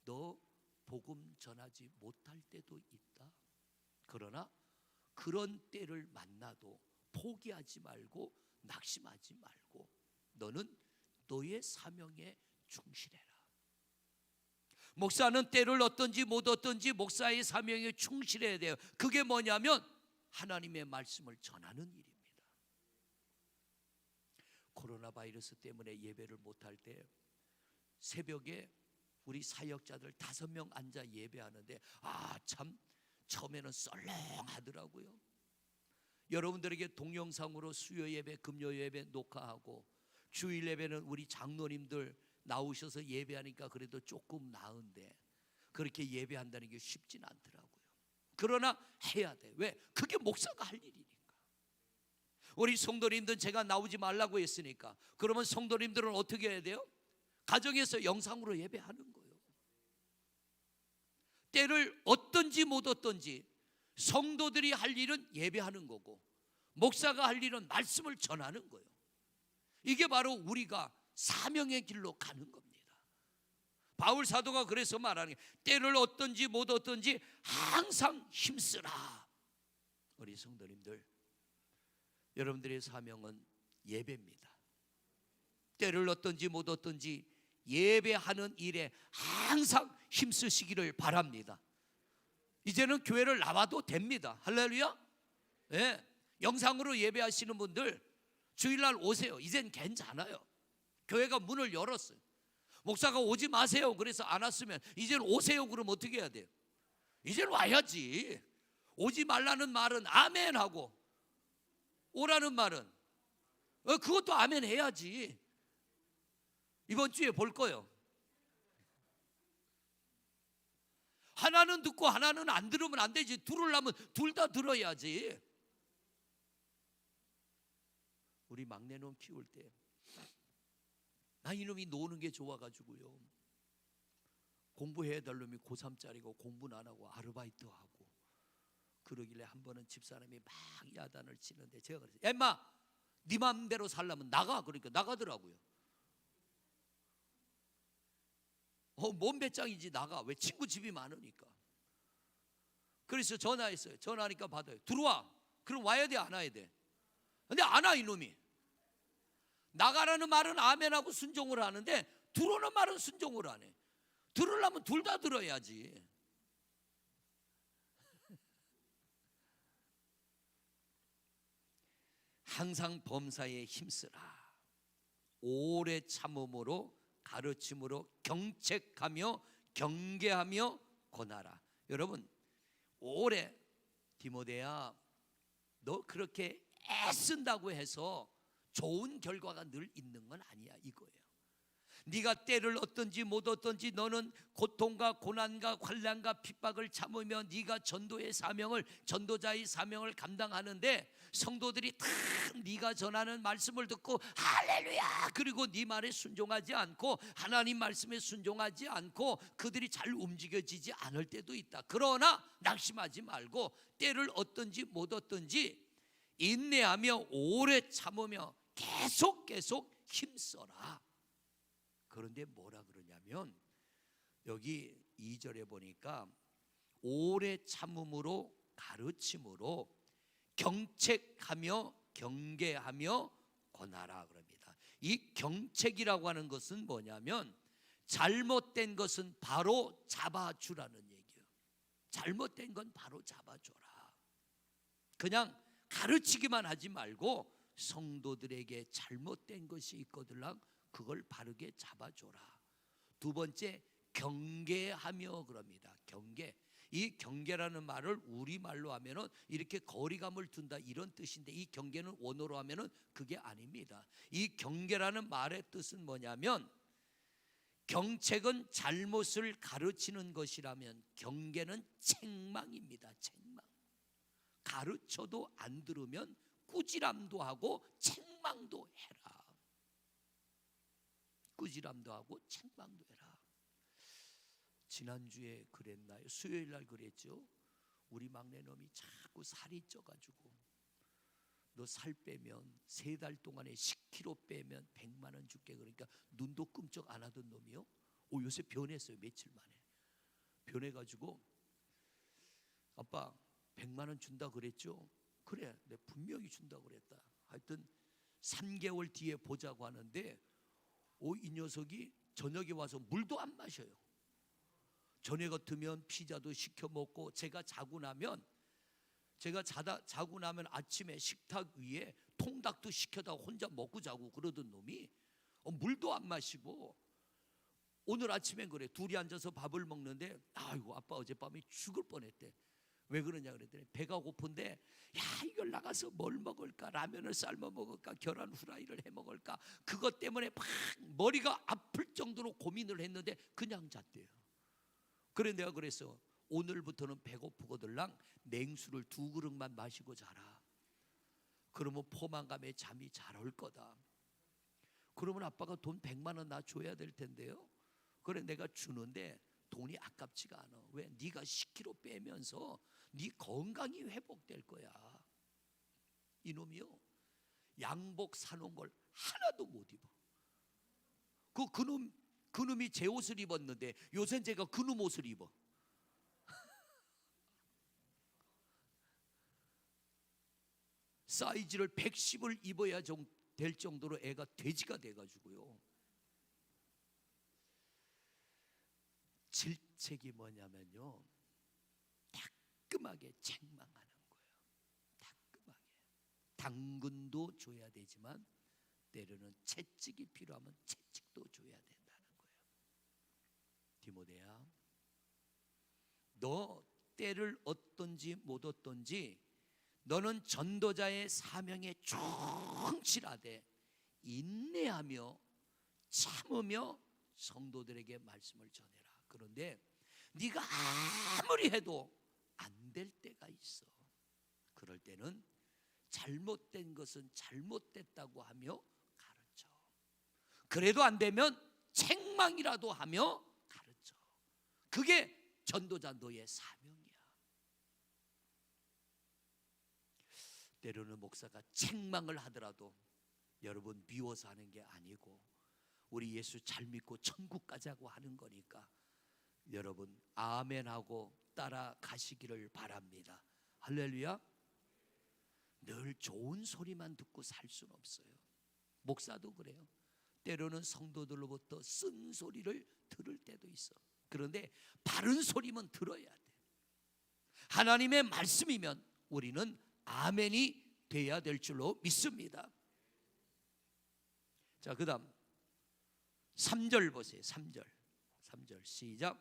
너 복음 전하지 못할 때도 있다. 그러나 그런 때를 만나도 포기하지 말고 낙심하지 말고 너는 너의 사명에 충실해라. 목사는 때를 얻든지 못 얻든지 목사의 사명에 충실해야 돼요. 그게 뭐냐면 하나님의 말씀을 전하는 일입니다. 코로나 바이러스 때문에 예배를 못할 때 새벽에 우리 사역자들 5명 앉아 예배하는데 참 처음에는 썰렁하더라고요. 여러분들에게 동영상으로 수요 예배, 금요 예배 녹화하고 주일 예배는 우리 장로님들 나오셔서 예배하니까 그래도 조금 나은데 그렇게 예배한다는 게 쉽진 않더라고요. 그러나 해야 돼. 왜? 그게 목사가 할 일이니까. 우리 성도님들은 제가 나오지 말라고 했으니까 그러면 성도님들은 어떻게 해야 돼요? 가정에서 영상으로 예배하는 거예요. 때를 얻든지 못 얻든지 성도들이 할 일은 예배하는 거고 목사가 할 일은 말씀을 전하는 거예요. 이게 바로 우리가 사명의 길로 가는 겁니다. 바울 사도가 그래서 말하는 게 때를 얻든지 못 얻든지 항상 힘쓰라. 우리 성도님들, 여러분들의 사명은 예배입니다. 때를 얻든지 못 얻든지 예배하는 일에 항상 힘쓰시기를 바랍니다. 이제는 교회를 나와도 됩니다. 할렐루야. 네. 영상으로 예배하시는 분들 주일날 오세요. 이젠 괜찮아요. 교회가 문을 열었어요. 목사가 오지 마세요 그래서 안 왔으면 이제는 오세요 그러면 어떻게 해야 돼요? 이제는 와야지. 오지 말라는 말은 아멘 하고 오라는 말은 그것도 아멘 해야지. 이번 주에 볼 거예요. 하나는 듣고 하나는 안 들으면 안 되지. 들으려면 둘 다 들어야지. 우리 막내놈 키울 때 이놈이 노는 게 좋아가지고요 공부해야 될 놈이 고3짜리고 공부는 안 하고 아르바이트 하고 그러길래 한 번은 집사람이 막 야단을 치는데 제가 그랬어요. 야 임마 네 맘대로 살려면 나가. 그러니까 나가더라고요. 뭔 배짱이지 나가. 왜? 친구 집이 많으니까. 그래서 전화했어요. 전화하니까 받아요. 들어와. 그럼 와야 돼 안 와야 돼? 근데 안 와 이놈이. 나가라는 말은 아멘하고 순종을 하는데 들어오는 말은 순종을 안 해. 들으려면 둘 다 들어야지. 항상 범사에 힘쓰라. 오래 참음으로 가르침으로 경책하며 경계하며 권하라. 여러분, 오래, 디모데야, 너 그렇게 애쓴다고 해서 좋은 결과가 늘 있는 건 아니야, 이거예요. 네가 때를 얻든지 못 얻든지 너는 고통과 고난과 환난과 핍박을 참으며 네가 전도자의 사명을 감당하는데, 성도들이 다 네가 전하는 말씀을 듣고 할렐루야, 그리고 네 말에 순종하지 않고 하나님 말씀에 순종하지 않고 그들이 잘 움직여지지 않을 때도 있다. 그러나 낙심하지 말고 때를 얻든지 못 얻든지 인내하며 오래 참으며 계속 힘써라. 그런데 뭐라 그러냐면, 여기 2절에 보니까 오래 참음으로 가르침으로 경책하며 경계하며 권하라 그럽니다. 이 경책이라고 하는 것은 뭐냐면, 잘못된 것은 바로 잡아주라는 얘기예요. 잘못된 건 바로 잡아줘라. 그냥 가르치기만 하지 말고 성도들에게 잘못된 것이 있거들랑 그걸 바르게 잡아줘라. 두 번째, 경계하며 그럽니다. 경계. 이 경계라는 말을 우리말로 하면은 이렇게 거리감을 둔다 이런 뜻인데, 이 경계는 원어로 하면은 그게 아닙니다. 이 경계라는 말의 뜻은 뭐냐면, 경책은 잘못을 가르치는 것이라면 경계는 책망입니다. 책망. 가르쳐도 안 들으면 꾸지람도 하고 책망도 해라. 꾸지람도 하고 책망도 해라. 지난주에 그랬나요? 수요일 날 그랬죠. 우리 막내 놈이 자꾸 살이 쪄가지고, 너 살 빼면 3달 동안에 10kg 빼면 100만 원 줄게. 그러니까 눈도 끔찍 안 하던 놈이요, 요새 변했어요. 며칠 만에 변해가지고, 아빠 100만 원 준다 그랬죠? 그래, 내가 분명히 준다 그랬다. 하여튼 3개월 뒤에 보자고 하는데, 이 녀석이 저녁에 와서 물도 안 마셔요. 전에 같으면 피자도 시켜 먹고, 제가 자고 나면 아침에 식탁 위에 통닭도 시켜다 혼자 먹고 자고 그러던 놈이 물도 안 마시고, 오늘 아침엔 그래. 둘이 앉아서 밥을 먹는데, 아이고 아빠 어젯밤에 죽을 뻔했대. 왜 그러냐 그랬더니, 배가 고픈데, 야, 이걸 나가서 뭘 먹을까? 라면을 삶아 먹을까? 계란 후라이를 해 먹을까? 그것 때문에 막 머리가 아플 정도로 고민을 했는데 그냥 잤대요. 그래 내가 그랬어. 오늘부터는 배고프거들랑 냉수를 2그릇만 마시고 자라. 그러면 포만감에 잠이 잘 올 거다. 그러면 아빠가 돈 100만 원 나 줘야 될 텐데요. 그래 내가 주는데 돈이 아깝지가 않아. 왜? 네가 10kg 빼면서 네 건강이 회복될 거야. 이놈이요, 양복 사놓은 걸 하나도 못 입어. 그놈이 제 옷을 입었는데 요새 제가 그놈 옷을 입어. 사이즈를 110을 입어야 될 정도로 애가 돼지가 돼가지고요. 질책이 뭐냐면요, 따끔하게 책망하는 거예요. 따끔하게. 당근도 줘야 되지만 때로는 채찍이 필요하면 채찍도 줘야 된다는 거예요. 디모데야, 너 때를 얻든지 못 얻든지 너는 전도자의 사명에 충실하되 인내하며 참으며 성도들에게 말씀을 전해라. 그런데 네가 아무리 해도 안 될 때가 있어. 그럴 때는 잘못된 것은 잘못됐다고 하며 가르쳐. 그래도 안 되면 책망이라도 하며 가르쳐. 그게 전도자 너의 사명이야. 때로는 목사가 책망을 하더라도 여러분 미워서 하는 게 아니고 우리 예수 잘 믿고 천국 가자고 하는 거니까 여러분 아멘하고 따라가시기를 바랍니다. 할렐루야. 늘 좋은 소리만 듣고 살 수는 없어요. 목사도 그래요. 때로는 성도들로부터 쓴 소리를 들을 때도 있어. 그런데 바른 소리만 들어야 돼. 하나님의 말씀이면 우리는 아멘이 돼야 될 줄로 믿습니다. 자, 그다음 3절 보세요. 3절 시작.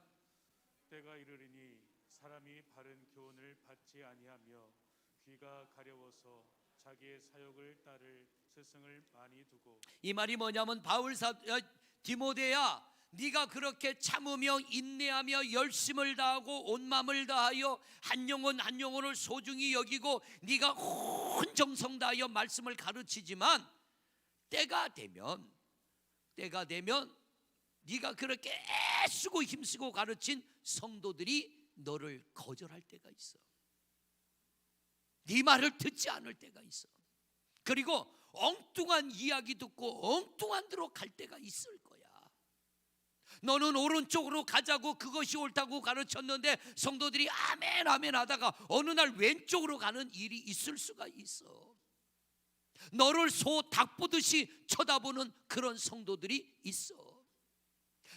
때가 이르리니 사람이 바른 교훈을 받지 아니하며 귀가 가려워서 자기의 사욕을 따를 스승을 많이 두고. 이 말이 뭐냐면 디모데야, 네가 그렇게 참으며 인내하며 열심을 다하고 온 마음을 다하여 한 영혼 한 영혼을 소중히 여기고 네가 온 정성 다하여 말씀을 가르치지만 때가 되면 네가 그렇게 애쓰고 힘쓰고 가르친 성도들이 너를 거절할 때가 있어. 네 말을 듣지 않을 때가 있어. 그리고 엉뚱한 이야기 듣고 엉뚱한 데로 갈 때가 있을 거야. 너는 오른쪽으로 가자고 그것이 옳다고 가르쳤는데 성도들이 아멘 아멘 하다가 어느 날 왼쪽으로 가는 일이 있을 수가 있어. 너를 소 닭 보듯이 쳐다보는 그런 성도들이 있어.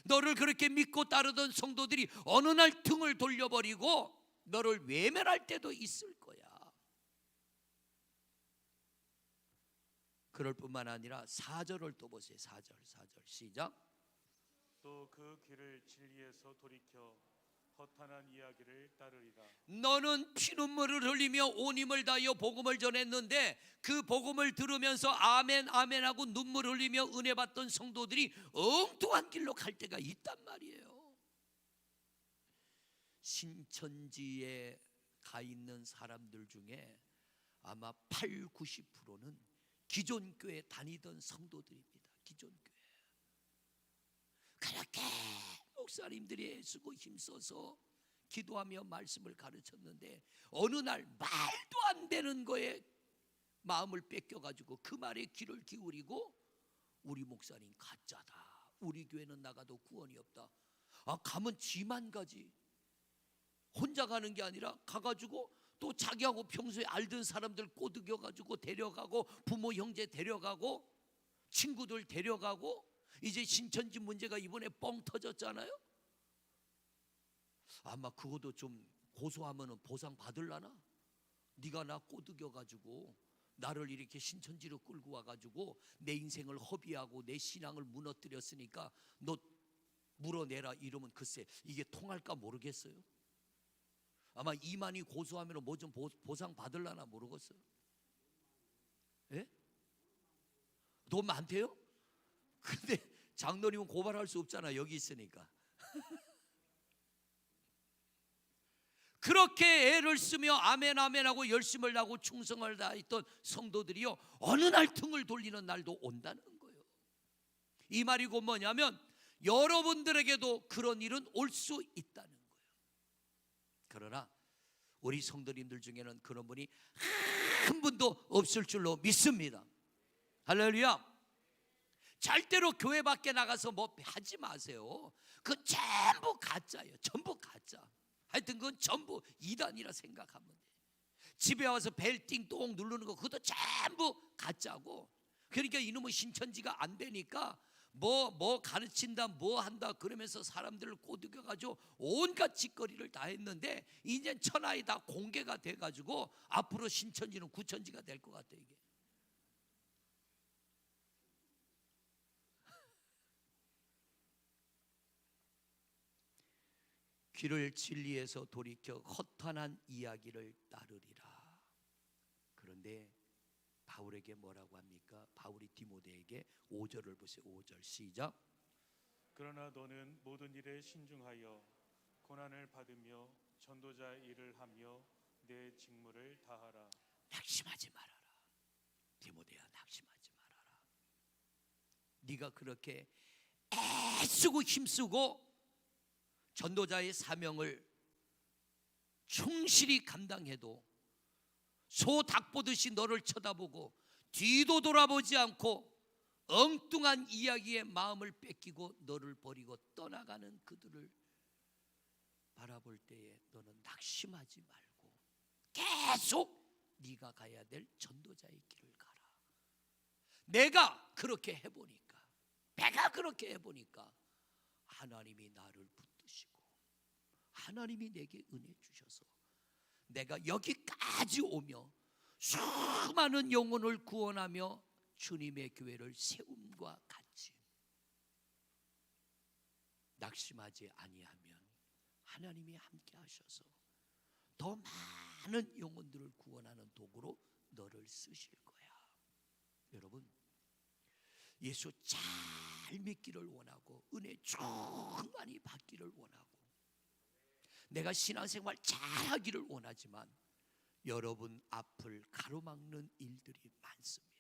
너를 그렇게 믿고 따르던 성도들이 어느 날 등을 돌려버리고 너를 외면할 때도 있을 거야. 그럴 뿐만 아니라 4절을 또 보세요. 4절 시작. 또 그 길을 진리에서 돌이켜 허탄한 이야기를 따르리라. 너는 피눈물을 흘리며 온 힘을 다하여 복음을 전했는데 그 복음을 들으면서 아멘 아멘 하고 눈물 흘리며 은혜 받던 성도들이 엉뚱한 길로 갈 때가 있단 말이에요. 신천지에 가 있는 사람들 중에 아마 80~90%는 기존 교회 다니던 성도들입니다. 기존 교회. 그렇게 목사님들이 애쓰고 힘써서 기도하며 말씀을 가르쳤는데 어느 날 말도 안 되는 거에 마음을 뺏겨가지고 그 말에 귀를 기울이고 우리 목사님 가짜다, 우리 교회는 나가도 구원이 없다. 가면 지만 가지. 혼자 가는 게 아니라 가가지고 또 자기하고 평소에 알던 사람들 꼬드겨가지고 데려가고 부모 형제 데려가고 친구들 데려가고. 이제 신천지 문제가 이번에 뻥 터졌잖아요. 아마 그것도 좀 고소하면 보상 받을라나? 네가 나 꼬드겨가지고 나를 이렇게 신천지로 끌고 와가지고 내 인생을 허비하고 내 신앙을 무너뜨렸으니까 너 물어내라 이러면 글쎄 이게 통할까 모르겠어요. 아마 이만희 고소하면 뭐 좀 보상 받을라나 모르겠어요. 예? 돈 많대요? 근데 장로님은 고발할 수 없잖아. 여기 있으니까. 그렇게 애를 쓰며 아멘 아멘 하고 열심을 다하고 충성을 다했던 성도들이요 어느 날 등을 돌리는 날도 온다는 거예요. 이 말이 곧 뭐냐면 여러분들에게도 그런 일은 올 수 있다는 거예요. 그러나 우리 성도님들 중에는 그런 분이 한 분도 없을 줄로 믿습니다. 할렐루야. 절대로 교회 밖에 나가서 뭐 하지 마세요. 그건 전부 가짜예요. 전부 가짜. 하여튼 그건 전부 이단이라 생각하면 돼. 집에 와서 벨 띵똥 누르는 거 그것도 전부 가짜고. 그러니까 이놈의 신천지가 안 되니까 뭐 가르친다 뭐 한다 그러면서 사람들을 꼬드겨가지고 온갖 짓거리를 다 했는데 이제 천하에 다 공개가 돼가지고 앞으로 신천지는 구천지가 될 것 같아. 이게 귀를 진리에서 돌이켜 허탄한 이야기를 따르리라. 그런데 바울에게 뭐라고 합니까? 바울이 디모데에게 5절을 보세요. 5절 시작. 그러나 너는 모든 일에 신중하여 고난을 받으며 전도자의 일을 하며 내 직무를 다하라. 낙심하지 말아라. 디모데야, 낙심하지 말아라. 네가 그렇게 애쓰고 힘쓰고 전도자의 사명을 충실히 감당해도 소 닭 보듯이 너를 쳐다보고 뒤도 돌아보지 않고 엉뚱한 이야기에 마음을 뺏기고 너를 버리고 떠나가는 그들을 바라볼 때에 너는 낙심하지 말고 계속 네가 가야 될 전도자의 길을 가라. 내가 그렇게 해보니까 하나님이 나를 붙드시고 하나님이 내게 은혜 주셔서 내가 여기까지 오며 수많은 영혼을 구원하며 주님의 교회를 세움과 같이 낙심하지 아니하면 하나님이 함께 하셔서 더 많은 영혼들을 구원하는 도구로 너를 쓰실 거야. 여러분, 예수 잘 믿기를 원하고 은혜 충만히 받기를 원하고 내가 신앙생활 잘하기를 원하지만 여러분 앞을 가로막는 일들이 많습니다.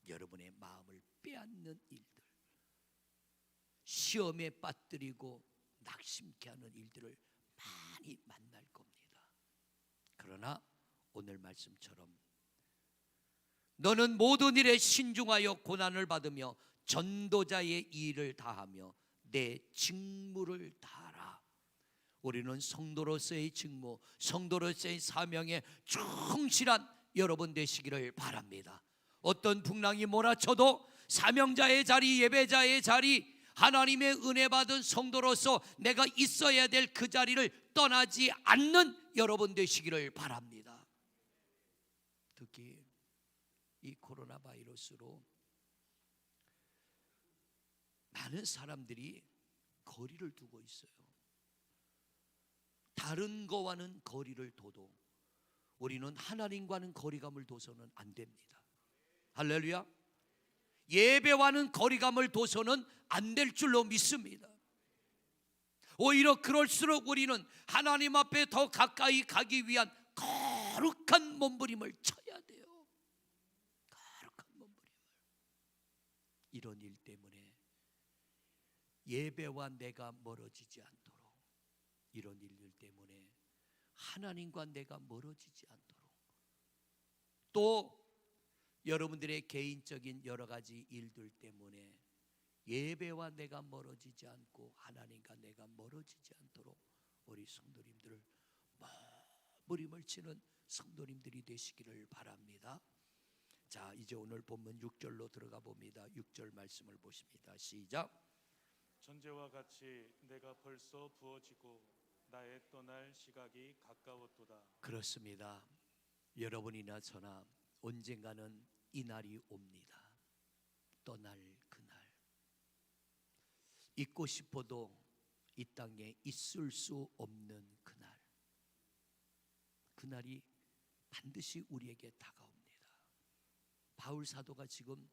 여러분의 마음을 빼앗는 일들, 시험에 빠뜨리고 낙심케 하는 일들을 많이 만날 겁니다. 그러나 오늘 말씀처럼 너는 모든 일에 신중하여 고난을 받으며 전도자의 일을 다하며 내 직무를 다하라. 우리는 성도로서의 직무, 성도로서의 사명에 충실한 여러분 되시기를 바랍니다. 어떤 풍랑이 몰아쳐도 사명자의 자리, 예배자의 자리, 하나님의 은혜 받은 성도로서 내가 있어야 될 그 자리를 떠나지 않는 여러분 되시기를 바랍니다. 특히 이 코로나 바이러스로 많은 사람들이 거리를 두고 있어요. 다른 거와는 거리를 둬도 우리는 하나님과는 거리감을 둬서는 안 됩니다. 할렐루야. 예배와는 거리감을 둬서는 안 될 줄로 믿습니다. 오히려 그럴수록 우리는 하나님 앞에 더 가까이 가기 위한 거룩한 몸부림을 쳐야 돼요. 거룩한 몸부림을. 이런 일 때문에 예배와 내가 멀어지지 않도록, 이런 일들 때문에 하나님과 내가 멀어지지 않도록, 또 여러분들의 개인적인 여러 가지 일들 때문에 예배와 내가 멀어지지 않고 하나님과 내가 멀어지지 않도록 우리 성도님들을 몸부림을 치는 성도님들이 되시기를 바랍니다. 자, 이제 오늘 본문 6절로 들어가 봅니다. 6절 말씀을 보십니다. 시작. 전제와 같이 내가 벌써 부어지고 나의 떠날 시각이 가까웠도다. 그렇습니다. 여러분이나 저나 언젠가는 이 날이 옵니다. 떠날 그날. 있고 싶어도 이 땅에 있을 수 없는 그날. 그날이 반드시 우리에게 다가옵니다. 바울 사도가 지금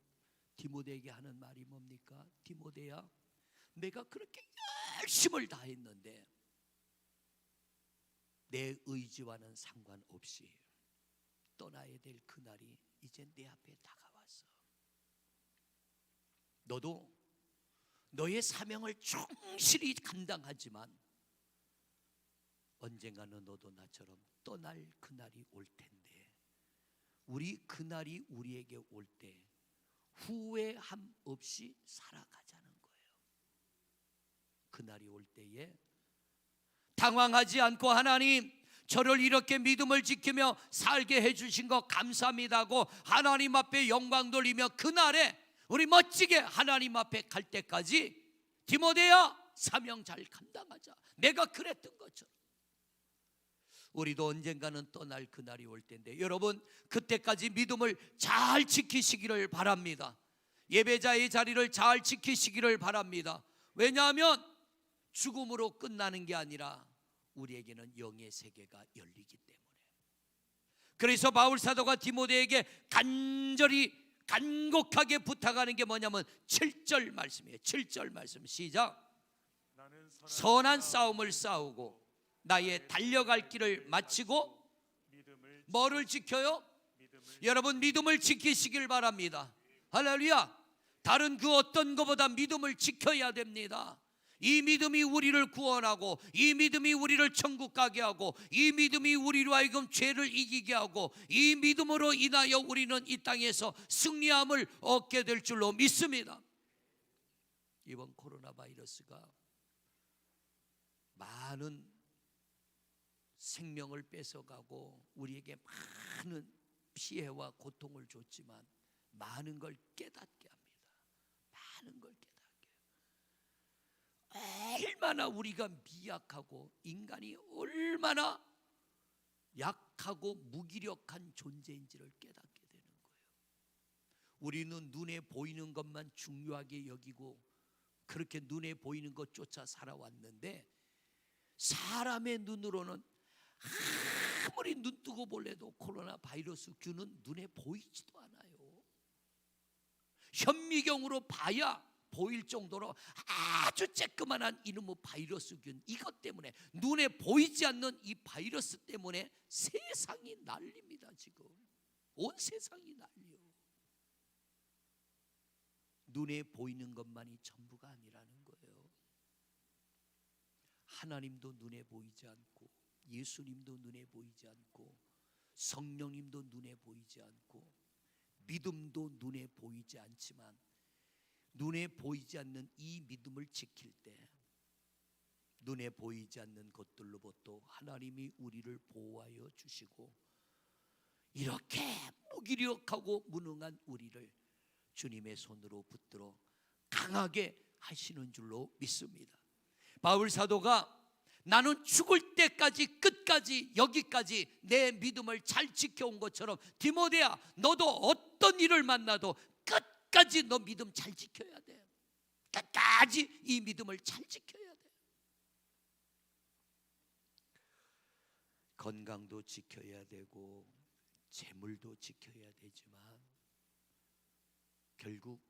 디모데에게 하는 말이 뭡니까? 디모데야, 내가 그렇게 열심을 다했는데 내 의지와는 상관없이 떠나야 될 그날이 이제 내 앞에 다가왔어. 너도 너의 사명을 충실히 감당하지만 언젠가는 너도 나처럼 떠날 그날이 올 텐데, 우리 그날이 우리에게 올 때 후회함 없이 살아가자는 거예요. 그날이 올 때에 당황하지 않고 하나님, 저를 이렇게 믿음을 지키며 살게 해주신 것 감사합니다고 하나님 앞에 영광 돌리며 그날에 우리 멋지게 하나님 앞에 갈 때까지 디모데야, 사명 잘 감당하자. 내가 그랬던 것처럼 우리도 언젠가는 떠날 그날이 올 텐데, 여러분 그때까지 믿음을 잘 지키시기를 바랍니다. 예배자의 자리를 잘 지키시기를 바랍니다. 왜냐하면 죽음으로 끝나는 게 아니라 우리에게는 영의 세계가 열리기 때문에. 그래서 바울 사도가 디모데에게 간곡하게 부탁하는 게 뭐냐면 7절 말씀이에요. 7절 말씀 시작. 나는 선한 싸움을 싸우고 나의 달려갈 길을 마치고 뭐를 지켜요? 여러분 믿음을 지키시길 바랍니다. 할렐루야. 다른 그 어떤 것보다 믿음을 지켜야 됩니다. 이 믿음이 우리를 구원하고, 이 믿음이 우리를 천국 가게 하고, 이 믿음이 우리로 하여금 죄를 이기게 하고, 이 믿음으로 인하여 우리는 이 땅에서 승리함을 얻게 될 줄로 믿습니다. 이번 코로나 바이러스가 많은 생명을 뺏어가고 우리에게 많은 피해와 고통을 줬지만 많은 걸 깨닫게 합니다. 많은 걸 깨닫게. 얼마나 우리가 미약하고 인간이 얼마나 약하고 무기력한 존재인지를 깨닫게 되는 거예요. 우리는 눈에 보이는 것만 중요하게 여기고 그렇게 눈에 보이는 것 쫓아 살아왔는데, 사람의 눈으로는 아무리 눈 뜨고 볼래도 코로나 바이러스 균은 눈에 보이지도 않아요. 현미경으로 봐야 보일 정도로 아주 쬐끄만한 이놈의 바이러스균, 이것 때문에, 눈에 보이지 않는 이 바이러스 때문에 세상이 난립니다. 지금 온 세상이 난리요. 눈에 보이는 것만이 전부가 아니라는 거예요. 하나님도 눈에 보이지 않고, 예수님도 눈에 보이지 않고, 성령님도 눈에 보이지 않고, 믿음도 눈에 보이지 않지만, 눈에 보이지 않는 이 믿음을 지킬 때 눈에 보이지 않는 것들로부터 하나님이 우리를 보호하여 주시고, 이렇게 무기력하고 무능한 우리를 주님의 손으로 붙들어 강하게 하시는 줄로 믿습니다. 바울 사도가 나는 죽을 때까지, 끝까지, 여기까지 내 믿음을 잘 지켜온 것처럼, 디모데야, 너도 어떤 일을 만나도 끝까지 너 믿음 잘 지켜야 돼. 끝까지 이 믿음을 잘 지켜야 돼. 건강도 지켜야 되고 재물도 지켜야 되지만, 결국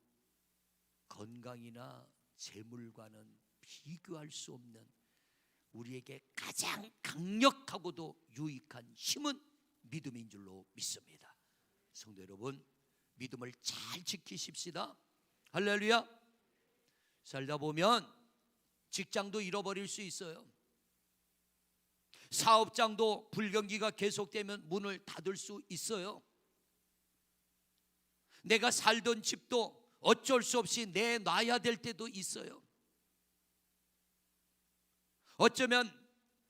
건강이나 재물과는 비교할 수 없는 우리에게 가장 강력하고도 유익한 힘은 믿음인 줄로 믿습니다. 성도 여러분, 믿음을 잘 지키십시다. 할렐루야. 살다 보면 직장도 잃어버릴 수 있어요. 사업장도 불경기가 계속되면 문을 닫을 수 있어요. 내가 살던 집도 어쩔 수 없이 내놔야 될 때도 있어요. 어쩌면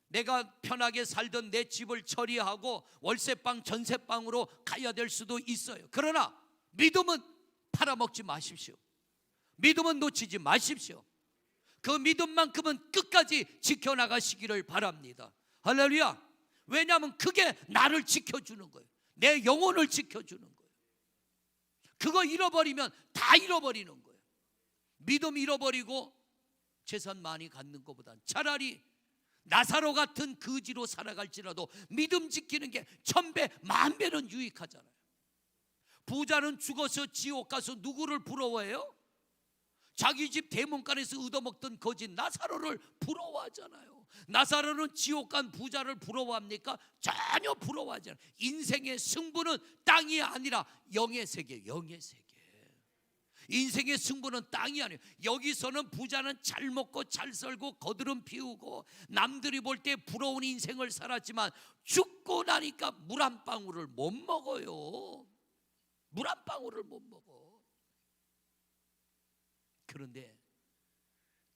내가 편하게 살던 내 집을 처리하고 월세방, 전세방으로 가야 될 수도 있어요. 그러나 믿음은 팔아먹지 마십시오. 믿음은 놓치지 마십시오. 그 믿음만큼은 끝까지 지켜나가시기를 바랍니다. 할렐루야. 왜냐하면 그게 나를 지켜주는 거예요. 내 영혼을 지켜주는 거예요. 그거 잃어버리면 다 잃어버리는 거예요. 믿음 잃어버리고 재산 많이 갖는 것보단 차라리 나사로 같은 거지로 살아갈지라도 믿음 지키는 게 1000배, 10,000배는 유익하잖아요. 부자는 죽어서 지옥 가서 누구를 부러워해요? 자기 집 대문간에서 얻어먹던 거지 나사로를 부러워하잖아요. 나사로는 지옥 간 부자를 부러워합니까? 전혀 부러워하지 않아요. 인생의 승부는 땅이 아니라 영의 세계, 영의 세계. 인생의 승부는 땅이 아니에요. 여기서는 부자는 잘 먹고 잘 살고 거드름 피우고 남들이 볼 때 부러운 인생을 살았지만, 죽고 나니까 물 한 방울을 못 먹어요. 물 한 방울을 못 먹어. 그런데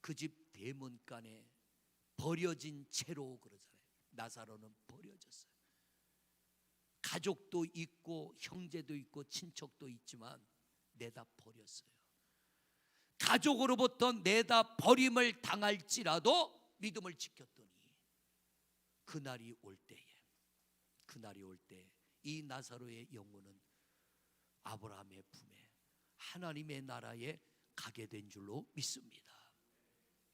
그 집 대문간에 버려진 채로, 그러잖아요. 나사로는 버려졌어요. 가족도 있고 형제도 있고 친척도 있지만 내다 버렸어요. 가족으로부터 내다 버림을 당할지라도 믿음을 지켰더니 그날이 올 때에, 이 나사로의 영혼은 아브라함의 품에, 하나님의 나라에 가게 된 줄로 믿습니다.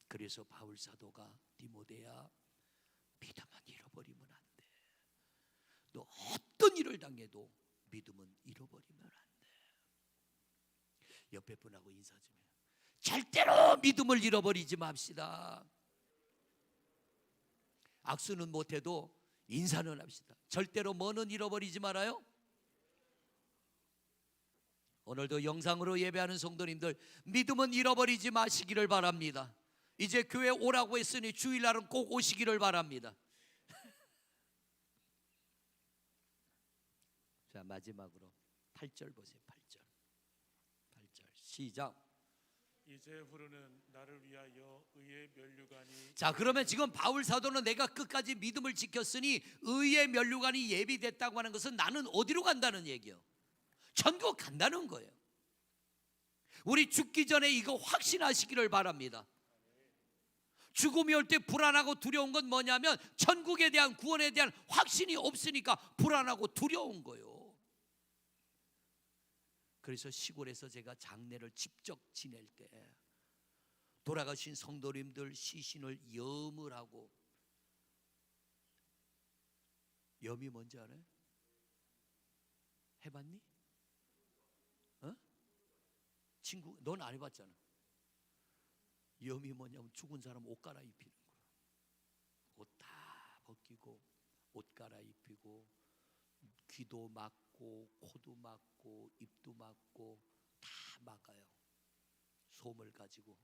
그래서 바울 사도가 디모데야, 믿음은 잃어버리면 안 돼. 너 어떤 일을 당해도 믿음은 잃어버리면 안 돼. 옆에 분하고 인사 좀 해요. 절대로 믿음을 잃어버리지 맙시다. 악수는 못해도 인사는 합시다. 절대로 뭐는 잃어버리지 말아요. 오늘도 영상으로 예배하는 성도님들, 믿음은 잃어버리지 마시기를 바랍니다. 이제 교회 오라고 했으니 주일날은 꼭 오시기를 바랍니다. 자, 마지막으로 8절 보세요. 8절 시작. 이제 후로는 나를 위하여 의의 면류관이. 자, 그러면 지금 바울 사도는 내가 끝까지 믿음을 지켰으니 의의 면류관이 예비됐다고 하는 것은 나는 어디로 간다는 얘기예요? 천국 간다는 거예요. 우리 죽기 전에 이거 확신하시기를 바랍니다. 죽음이 올 때 불안하고 두려운 건 뭐냐면 천국에 대한, 구원에 대한 확신이 없으니까 불안하고 두려운 거예요. 그래서 시골에서 제가 장례를 직접 지낼 때 돌아가신 성도님들 시신을 염을 하고, 염이 뭔지 알아요? 해봤니? 어? 친구, 넌 안 해봤잖아. 염이 뭐냐면 죽은 사람 옷 갈아입히는 거야. 옷 다 벗기고 옷 갈아입히고 귀도 막고 코도 막고 입도 막고 다 막아요. 솜을 가지고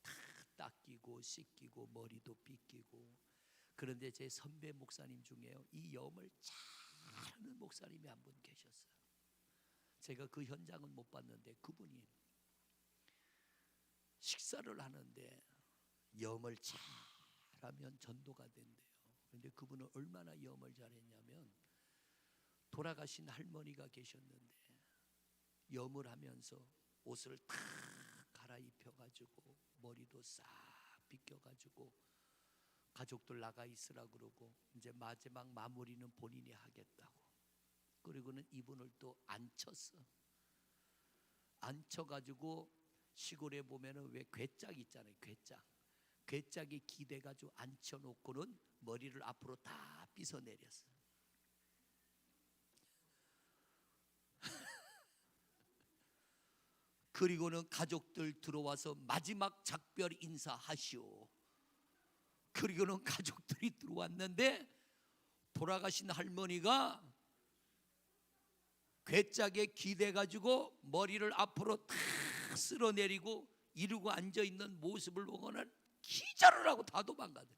다 닦이고 씻기고 머리도 빗기고. 그런데 제 선배 목사님 중에요, 이 염을 잘하는 목사님이 한 분 계셨어요. 제가 그 현장은 못 봤는데 그분이 식사를 하는데 염을 잘하면 전도가 된대요. 그런데 그분은 얼마나 염을 잘했냐면, 돌아가신 할머니가 계셨는데 염을 하면서 옷을 다 갈아입혀가지고 머리도 싹 빗겨가지고 가족들 나가 있으라 그러고 이제 마지막 마무리는 본인이 하겠다고. 그리고는 이분을 또 앉혔어. 앉혀가지고 시골에 보면은 왜 괴짝 있잖아요. 괴짝에 기대가지고 앉혀놓고는 머리를 앞으로 다 빗어내렸어. 그리고는 가족들 들어와서 마지막 작별 인사하시오. 그리고는 가족들이 들어왔는데 돌아가신 할머니가 괴짝에 기대가지고 머리를 앞으로 다 쓸어내리고 이러고 앉아있는 모습을 보고는 기절을 하고 다 도망가더라.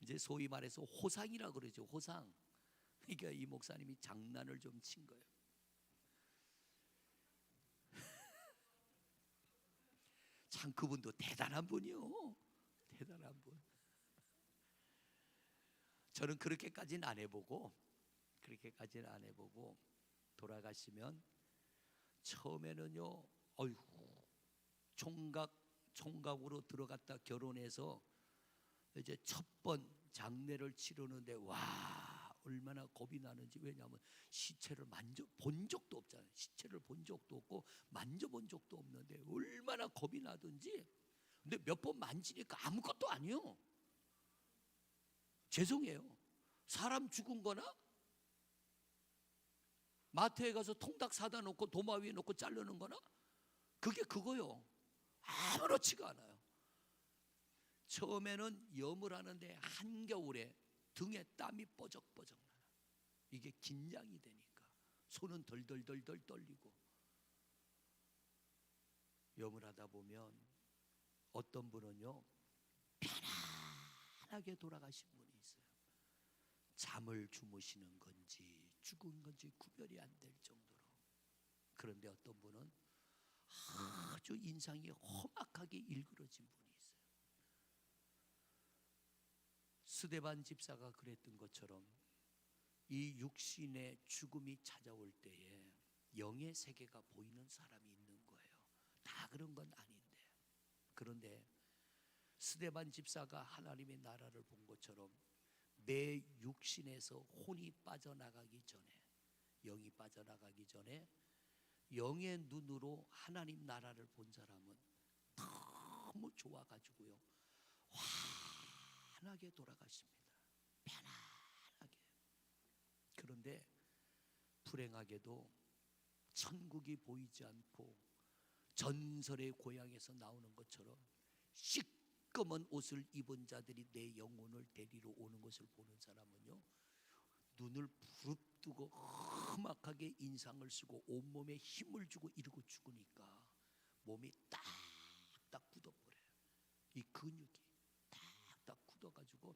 이제 소위 말해서 호상이라 그러죠. 호상. 그러니까 이 목사님이 장난을 좀 친 거예요. 참 그분도 대단한 분이요. 대단한 분. 저는 그렇게까지는 안 해보고 돌아가시면 처음에는요, 어이구, 총각으로 들어갔다 결혼해서 이제 첫 번 장례를 치르는데 와, 얼마나 겁이 나는지. 왜냐하면 시체를 만져본 적도 없잖아요. 시체를 본 적도 없고 만져본 적도 없는데 얼마나 겁이 나든지. 근데 몇 번 만지니까 아무것도 아니요. 죄송해요. 사람 죽은 거나 마트에 가서 통닭 사다 놓고 도마 위에 놓고 자르는 거나 그게 그거요. 아무렇지가 않아요. 처음에는 염을 하는데 한겨울에 등에 땀이 뻐적뻐적 나요. 이게 긴장이 되니까 손은 덜덜덜덜 떨리고. 염을 하다 보면 어떤 분은요, 편안하게 돌아가신 분이 있어요. 잠을 주무시는 건지 죽은 건지 구별이 안 될 정도로. 그런데 어떤 분은 아주 인상이 험악하게 일그러진 분이 있어요. 스데반 집사가 그랬던 것처럼 이 육신의 죽음이 찾아올 때에 영의 세계가 보이는 사람이 있는 거예요. 다 그런 건 아닌데. 그런데 스데반 집사가 하나님의 나라를 본 것처럼 내 육신에서 혼이 빠져나가기 전에, 영이 빠져나가기 전에 영의 눈으로 하나님 나라를 본 사람은 너무 좋아가지고요, 환하게 돌아가십니다. 편안하게. 그런데 불행하게도 천국이 보이지 않고 전설의 고향에서 나오는 것처럼 시꺼먼 옷을 입은 자들이 내 영혼을 데리러 오는 것을 보는 사람은요, 눈을 부릅뜨고 험악하게 인상을 쓰고 온몸에 힘을 주고 이러고 죽으니까 몸이 딱딱 굳어버려요. 이 근육이 딱딱 굳어가지고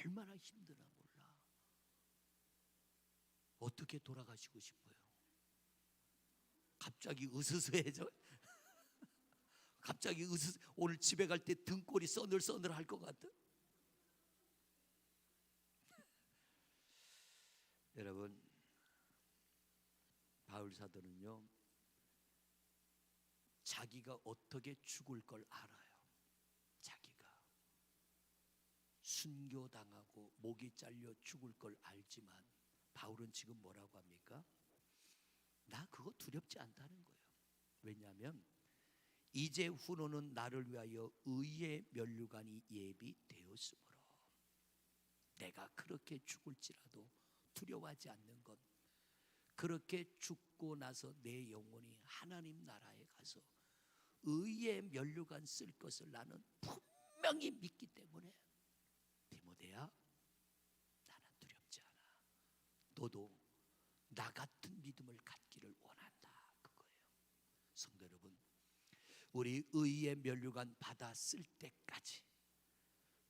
얼마나 힘드나 몰라. 어떻게 돌아가시고 싶어요? 갑자기 으스스해져? 갑자기 오늘 집에 갈 때 등골이 써늘써늘 할 것 같아? 여러분, 바울 사도는요, 자기가 어떻게 죽을 걸 알아요. 자기가 순교당하고 목이 잘려 죽을 걸 알지만 바울은 지금 뭐라고 합니까? 나 그거 두렵지 않다는 거예요. 왜냐하면 이제 후로는 나를 위하여 의의 면류관이 예비되었으므로 내가 그렇게 죽을지라도 두려워하지 않는 것, 그렇게 죽고 나서 내 영혼이 하나님 나라에 가서 의의 면류관 쓸 것을 나는 분명히 믿기 때문에 디모데야, 나는 두렵지 않아. 너도 나 같은 믿음을 갖기를 원한다, 그거예요. 성도 여러분, 우리 의의 면류관 받았을 때까지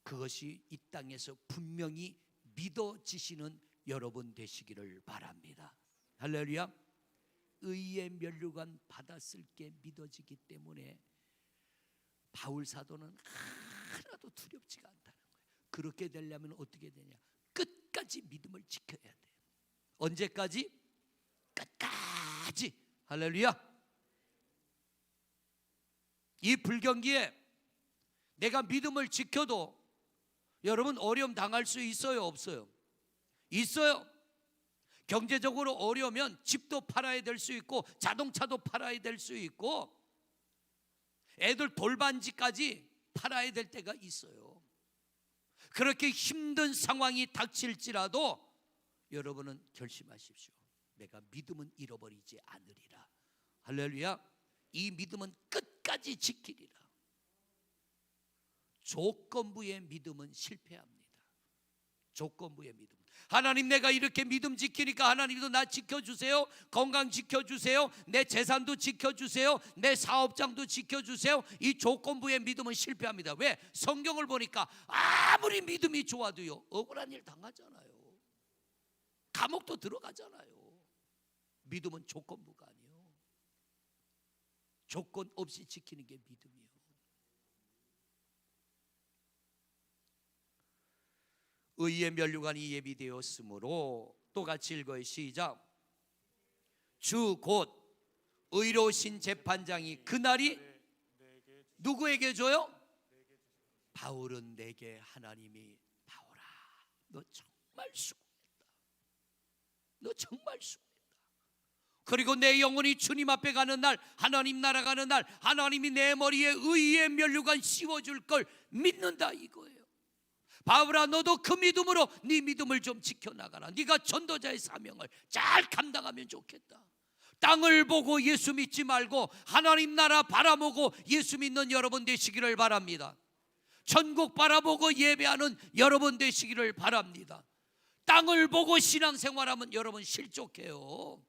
그것이 이 땅에서 분명히 믿어지시는 여러분 되시기를 바랍니다. 할렐루야. 의의 면류관 받았을 게 믿어지기 때문에 바울 사도는 하나도 두렵지가 않다는 거예요. 그렇게 되려면 어떻게 되냐? 끝까지 믿음을 지켜야 돼요. 언제까지? 끝까지. 할렐루야. 이 불경기에 내가 믿음을 지켜도 여러분 어려움 당할 수 있어요, 없어요? 있어요. 경제적으로 어려우면 집도 팔아야 될 수 있고 자동차도 팔아야 될 수 있고 애들 돌반지까지 팔아야 될 때가 있어요. 그렇게 힘든 상황이 닥칠지라도 여러분은 결심하십시오. 내가 믿음은 잃어버리지 않으리라. 할렐루야. 이 믿음은 끝까지 지키리라. 조건부의 믿음은 실패합니다. 조건부의 믿음. 하나님, 내가 이렇게 믿음 지키니까 하나님도 나 지켜주세요. 건강 지켜주세요. 내 재산도 지켜주세요. 내 사업장도 지켜주세요. 이 조건부의 믿음은 실패합니다. 왜? 성경을 보니까 아무리 믿음이 좋아도요, 억울한 일 당하잖아요. 감옥도 들어가잖아요. 믿음은 조건부가 아니에요. 조건 없이 지키는 게 믿음이에요. 의의 면류관이 예비되었으므로, 또 같이 읽어요. 시작. 주 곧 의로우신 재판장이 그날이 누구에게 줘요? 바울은 내게 하나님이, 바울아, 너 정말 수고했다. 너 정말 수고했다. 그리고 내 영혼이 주님 앞에 가는 날, 하나님 나라 가는 날, 하나님이 내 머리에 의의 면류관 씌워줄 걸 믿는다, 이거예요. 바울아, 너도 그 믿음으로 네 믿음을 좀 지켜나가라. 네가 전도자의 사명을 잘 감당하면 좋겠다. 땅을 보고 예수 믿지 말고 하나님 나라 바라보고 예수 믿는 여러분 되시기를 바랍니다. 천국 바라보고 예배하는 여러분 되시기를 바랍니다. 땅을 보고 신앙생활하면 여러분 실족해요.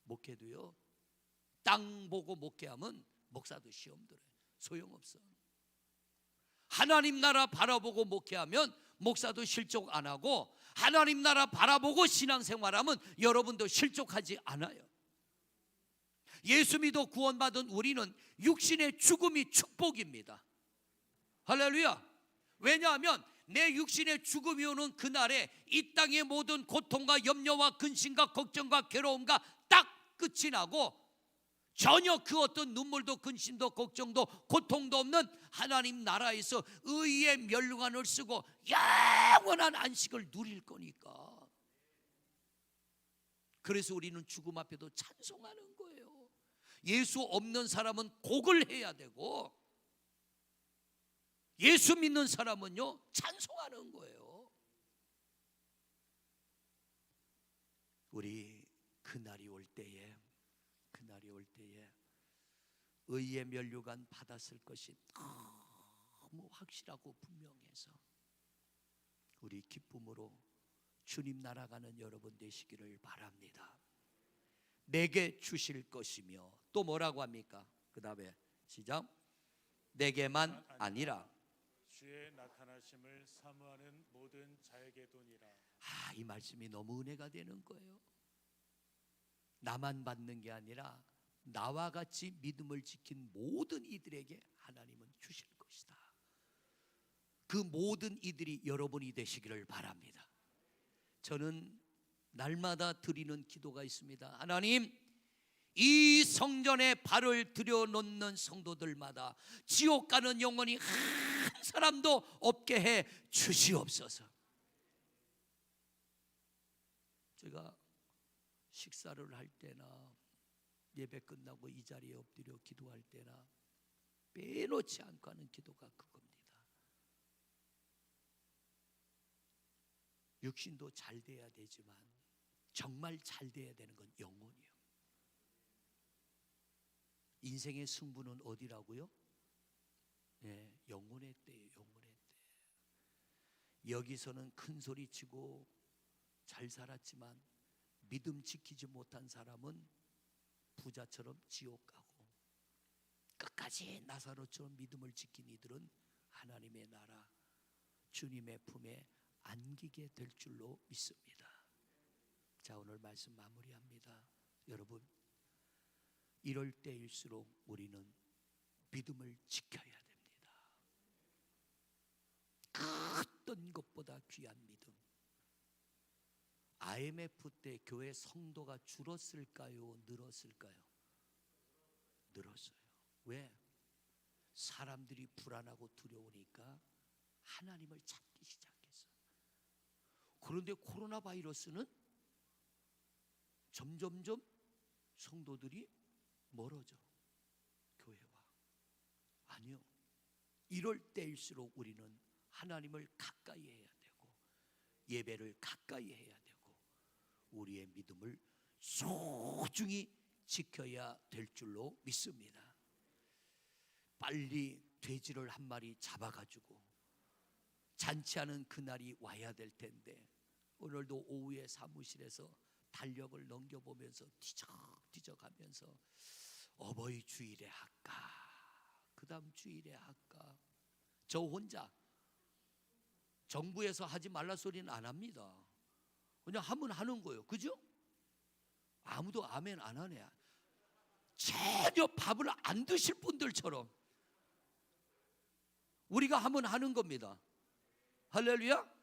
목회도요, 땅 보고 목회하면 목사도 시험 들어요. 소용없어. 하나님 나라 바라보고 목회하면 목사도 실족 안 하고, 하나님 나라 바라보고 신앙생활하면 여러분도 실족하지 않아요. 예수 믿어 구원받은 우리는 육신의 죽음이 축복입니다. 할렐루야. 왜냐하면 내 육신의 죽음이 오는 그날에 이 땅의 모든 고통과 염려와 근심과 걱정과 괴로움과 딱 끝이 나고, 전혀 그 어떤 눈물도 근심도 걱정도 고통도 없는 하나님 나라에서 의의 면류관을 쓰고 영원한 안식을 누릴 거니까. 그래서 우리는 죽음 앞에도 찬송하는 거예요. 예수 없는 사람은 곡을 해야 되고, 예수 믿는 사람은요, 찬송하는 거예요. 우리 그날이 올 때에 의의 면류관 받았을 것이 너무 확실하고 분명해서 우리 기쁨으로 주님 나라가는 여러분 되시기를 바랍니다. 내게 주실 것이며, 또 뭐라고 합니까? 그 다음에 시작. 내게만 아니라 주의 나타나심을 사모하는 모든 자에게도니라. 이 말씀이 너무 은혜가 되는 거예요. 나만 받는 게 아니라 나와 같이 믿음을 지킨 모든 이들에게 하나님은 주실 것이다. 그 모든 이들이 여러분이 되시기를 바랍니다. 저는 날마다 드리는 기도가 있습니다. 하나님, 이 성전에 발을 들여놓는 성도들마다 지옥 가는 영혼이 한 사람도 없게 해 주시옵소서. 제가 식사를 할 때나 예배 끝나고 이 자리에 엎드려 기도할 때나 빼놓지 않고 하는 기도가 그겁니다. 육신도 잘 돼야 되지만 정말 잘 돼야 되는 건 영혼이요. 인생의 승부는 어디라고요? 네, 영혼의 때예요. 영혼의 때. 여기서는 큰 소리 치고 잘 살았지만 믿음 지키지 못한 사람은 부자처럼 지옥 가고, 끝까지 나사로처럼 믿음을 지킨 이들은 하나님의 나라 주님의 품에 안기게 될 줄로 믿습니다. 자, 오늘 말씀 마무리합니다. 여러분, 이럴 때일수록 우리는 믿음을 지켜야 됩니다. 어떤 것보다 귀한 믿음. IMF 때 교회 성도가 줄었을까요? 늘었을까요? 늘었어요. 왜? 사람들이 불안하고 두려우니까 하나님을 찾기 시작했어요. 그런데 코로나 바이러스는 점점점 성도들이 멀어져, 교회와. 아니요, 이럴 때일수록 우리는 하나님을 가까이 해야 되고 예배를 가까이 해야 되고 우리의 믿음을 소중히 지켜야 될 줄로 믿습니다. 빨리 돼지를 한 마리 잡아가지고 잔치하는 그날이 와야 될 텐데, 오늘도 오후에 사무실에서 달력을 넘겨보면서 뒤적뒤적하면서 어버이 주일에 할까, 그 다음 주일에 할까. 저 혼자 정부에서 하지 말라 소리는 안 합니다. 그냥 하면 하는 거예요. 그죠? 아무도 아멘 안 하네. 전혀 밥을 안 드실 분들처럼 우리가 하면 하는 겁니다. 할렐루야.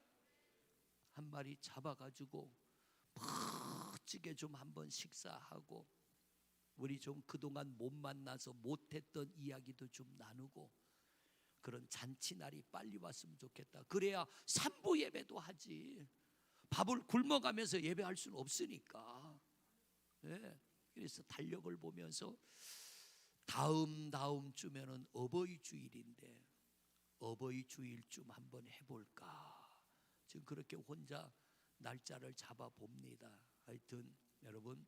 한 마리 잡아가지고 멋지게 좀 한번 식사하고, 우리 좀 그동안 못 만나서 못했던 이야기도 좀 나누고, 그런 잔치날이 빨리 왔으면 좋겠다. 그래야 3부 예배도 하지. 밥을 굶어가면서 예배할 수는 없으니까. 네. 그래서 달력을 보면서 다음 주면은 어버이 주일인데 어버이 주일쯤 한번 해볼까. 지금 그렇게 혼자 날짜를 잡아 봅니다. 하여튼 여러분,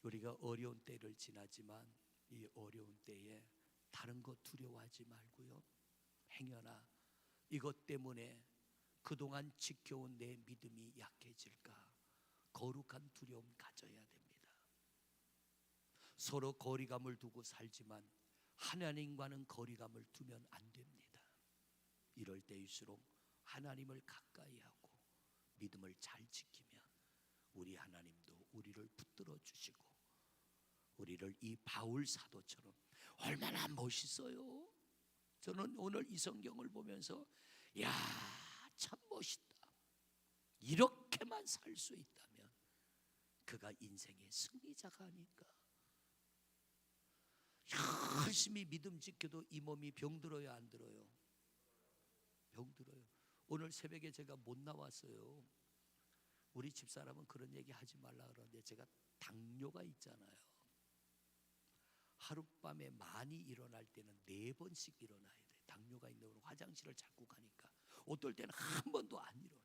우리가 어려운 때를 지나지만 이 어려운 때에 다른 것 두려워하지 말고요, 행여나 이것 때문에 그동안 지켜온 내 믿음이 약해질까 거룩한 두려움 가져야 됩니다. 서로 거리감을 두고 살지만 하나님과는 거리감을 두면 안 됩니다. 이럴 때일수록 하나님을 가까이 하고 믿음을 잘 지키면 우리 하나님도 우리를 붙들어 주시고, 우리를 이 바울 사도처럼, 얼마나 멋있어요. 저는 오늘 이 성경을 보면서 야, 참 멋있다. 이렇게만 살 수 있다면 그가 인생의 승리자가 아닐까. 열심히 믿음 지켜도 이 몸이 병들어요, 안 들어요? 병들어요. 오늘 새벽에 제가 못 나왔어요. 우리 집사람은 그런 얘기 하지 말라 그러는데 제가 당뇨가 있잖아요. 하룻밤에 많이 일어날 때는 4번씩 일어나야 돼. 당뇨가 있는 건 화장실을 자꾸 가니까 어떨 때는 한 번도 안 일어나.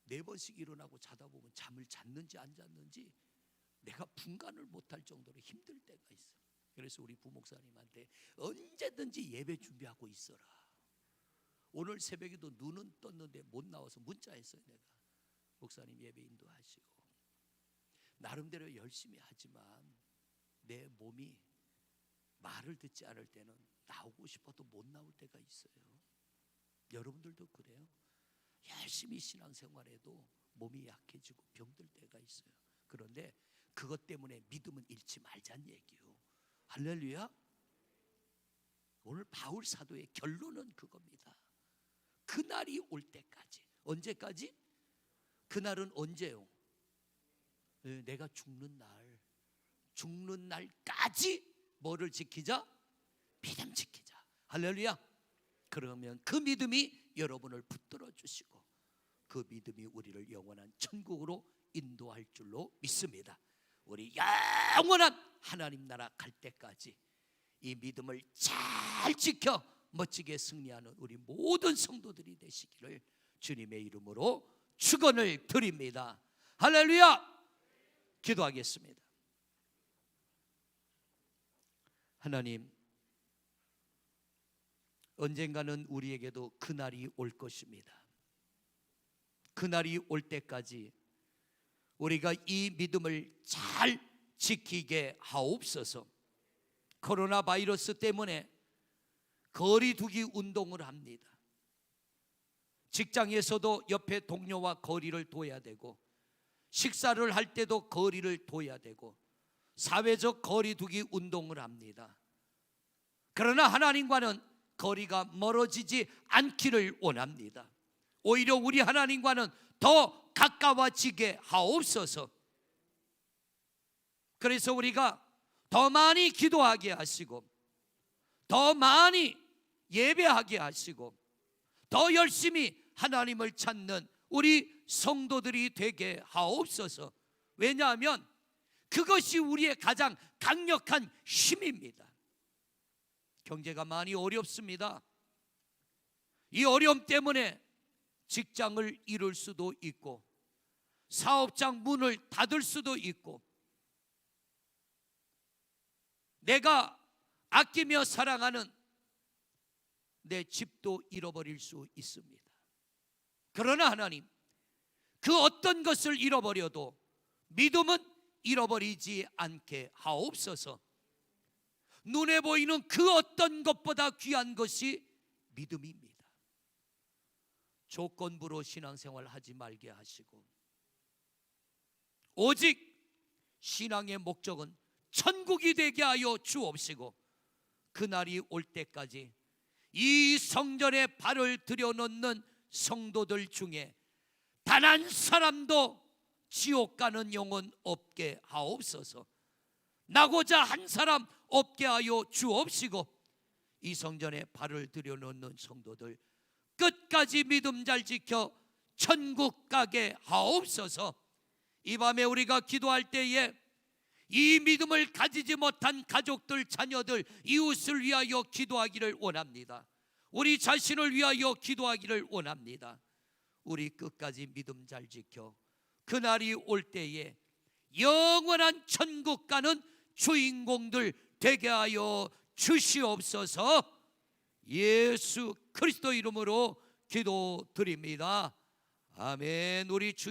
4번씩 일어나고 자다 보면 잠을 잤는지 안 잤는지 내가 분간을 못할 정도로 힘들 때가 있어. 그래서 우리 부목사님한테 언제든지 예배 준비하고 있어라. 오늘 새벽에도 눈은 떴는데 못 나와서 문자했어요. 내가 목사님 예배 인도하시고. 나름대로 열심히 하지만 내 몸이 말을 듣지 않을 때는 나오고 싶어도 못 나올 때가 있어요. 여러분들도 그래요? 열심히 신앙생활해도 몸이 약해지고 병들 때가 있어요. 그런데 그것 때문에 믿음은 잃지 말자는 얘기요. 할렐루야. 오늘 바울 사도의 결론은 그겁니다. 그날이 올 때까지. 언제까지? 그날은 언제요? 내가 죽는 날. 죽는 날까지 뭐를 지키자? 믿음 지키자. 할렐루야. 그러면 그 믿음이 여러분을 붙들어 주시고 그 믿음이 우리를 영원한 천국으로 인도할 줄로 믿습니다. 우리 영원한 하나님 나라 갈 때까지 이 믿음을 잘 지켜 멋지게 승리하는 우리 모든 성도들이 되시기를 주님의 이름으로 축원을 드립니다. 할렐루야. 기도하겠습니다. 하나님, 언젠가는 우리에게도 그날이 올 것입니다. 그날이 올 때까지 우리가 이 믿음을 잘 지키게 하옵소서. 코로나 바이러스 때문에 거리두기 운동을 합니다. 직장에서도 옆에 동료와 거리를 둬야 되고, 식사를 할 때도 거리를 둬야 되고, 사회적 거리두기 운동을 합니다. 그러나 하나님과는 거리가 멀어지지 않기를 원합니다. 오히려 우리 하나님과는 더 가까워지게 하옵소서. 그래서 우리가 더 많이 기도하게 하시고, 더 많이 예배하게 하시고, 더 열심히 하나님을 찾는 우리 성도들이 되게 하옵소서. 왜냐하면 그것이 우리의 가장 강력한 힘입니다. 경제가 많이 어렵습니다. 이 어려움 때문에 직장을 잃을 수도 있고, 사업장 문을 닫을 수도 있고, 내가 아끼며 사랑하는 내 집도 잃어버릴 수 있습니다. 그러나 하나님, 그 어떤 것을 잃어버려도 믿음은 잃어버리지 않게 하옵소서. 눈에 보이는 그 어떤 것보다 귀한 것이 믿음입니다. 조건부로 신앙생활 하지 말게 하시고, 오직 신앙의 목적은 천국이 되게 하여 주옵시고, 그날이 올 때까지 이 성전에 발을 들여놓는 성도들 중에 단 한 사람도 지옥 가는 영혼 없게 하옵소서. 나고자 한 사람 없게 하여 주옵시고, 이 성전에 발을 들여놓는 성도들 끝까지 믿음 잘 지켜 천국 가게 하옵소서. 이 밤에 우리가 기도할 때에 이 믿음을 가지지 못한 가족들, 자녀들, 이웃을 위하여 기도하기를 원합니다. 우리 자신을 위하여 기도하기를 원합니다. 우리 끝까지 믿음 잘 지켜 그날이 올 때에 영원한 천국 가는 주인공들 되게 하여 주시옵소서. 예수 그리스도 이름으로 기도드립니다. 아멘. 우리 주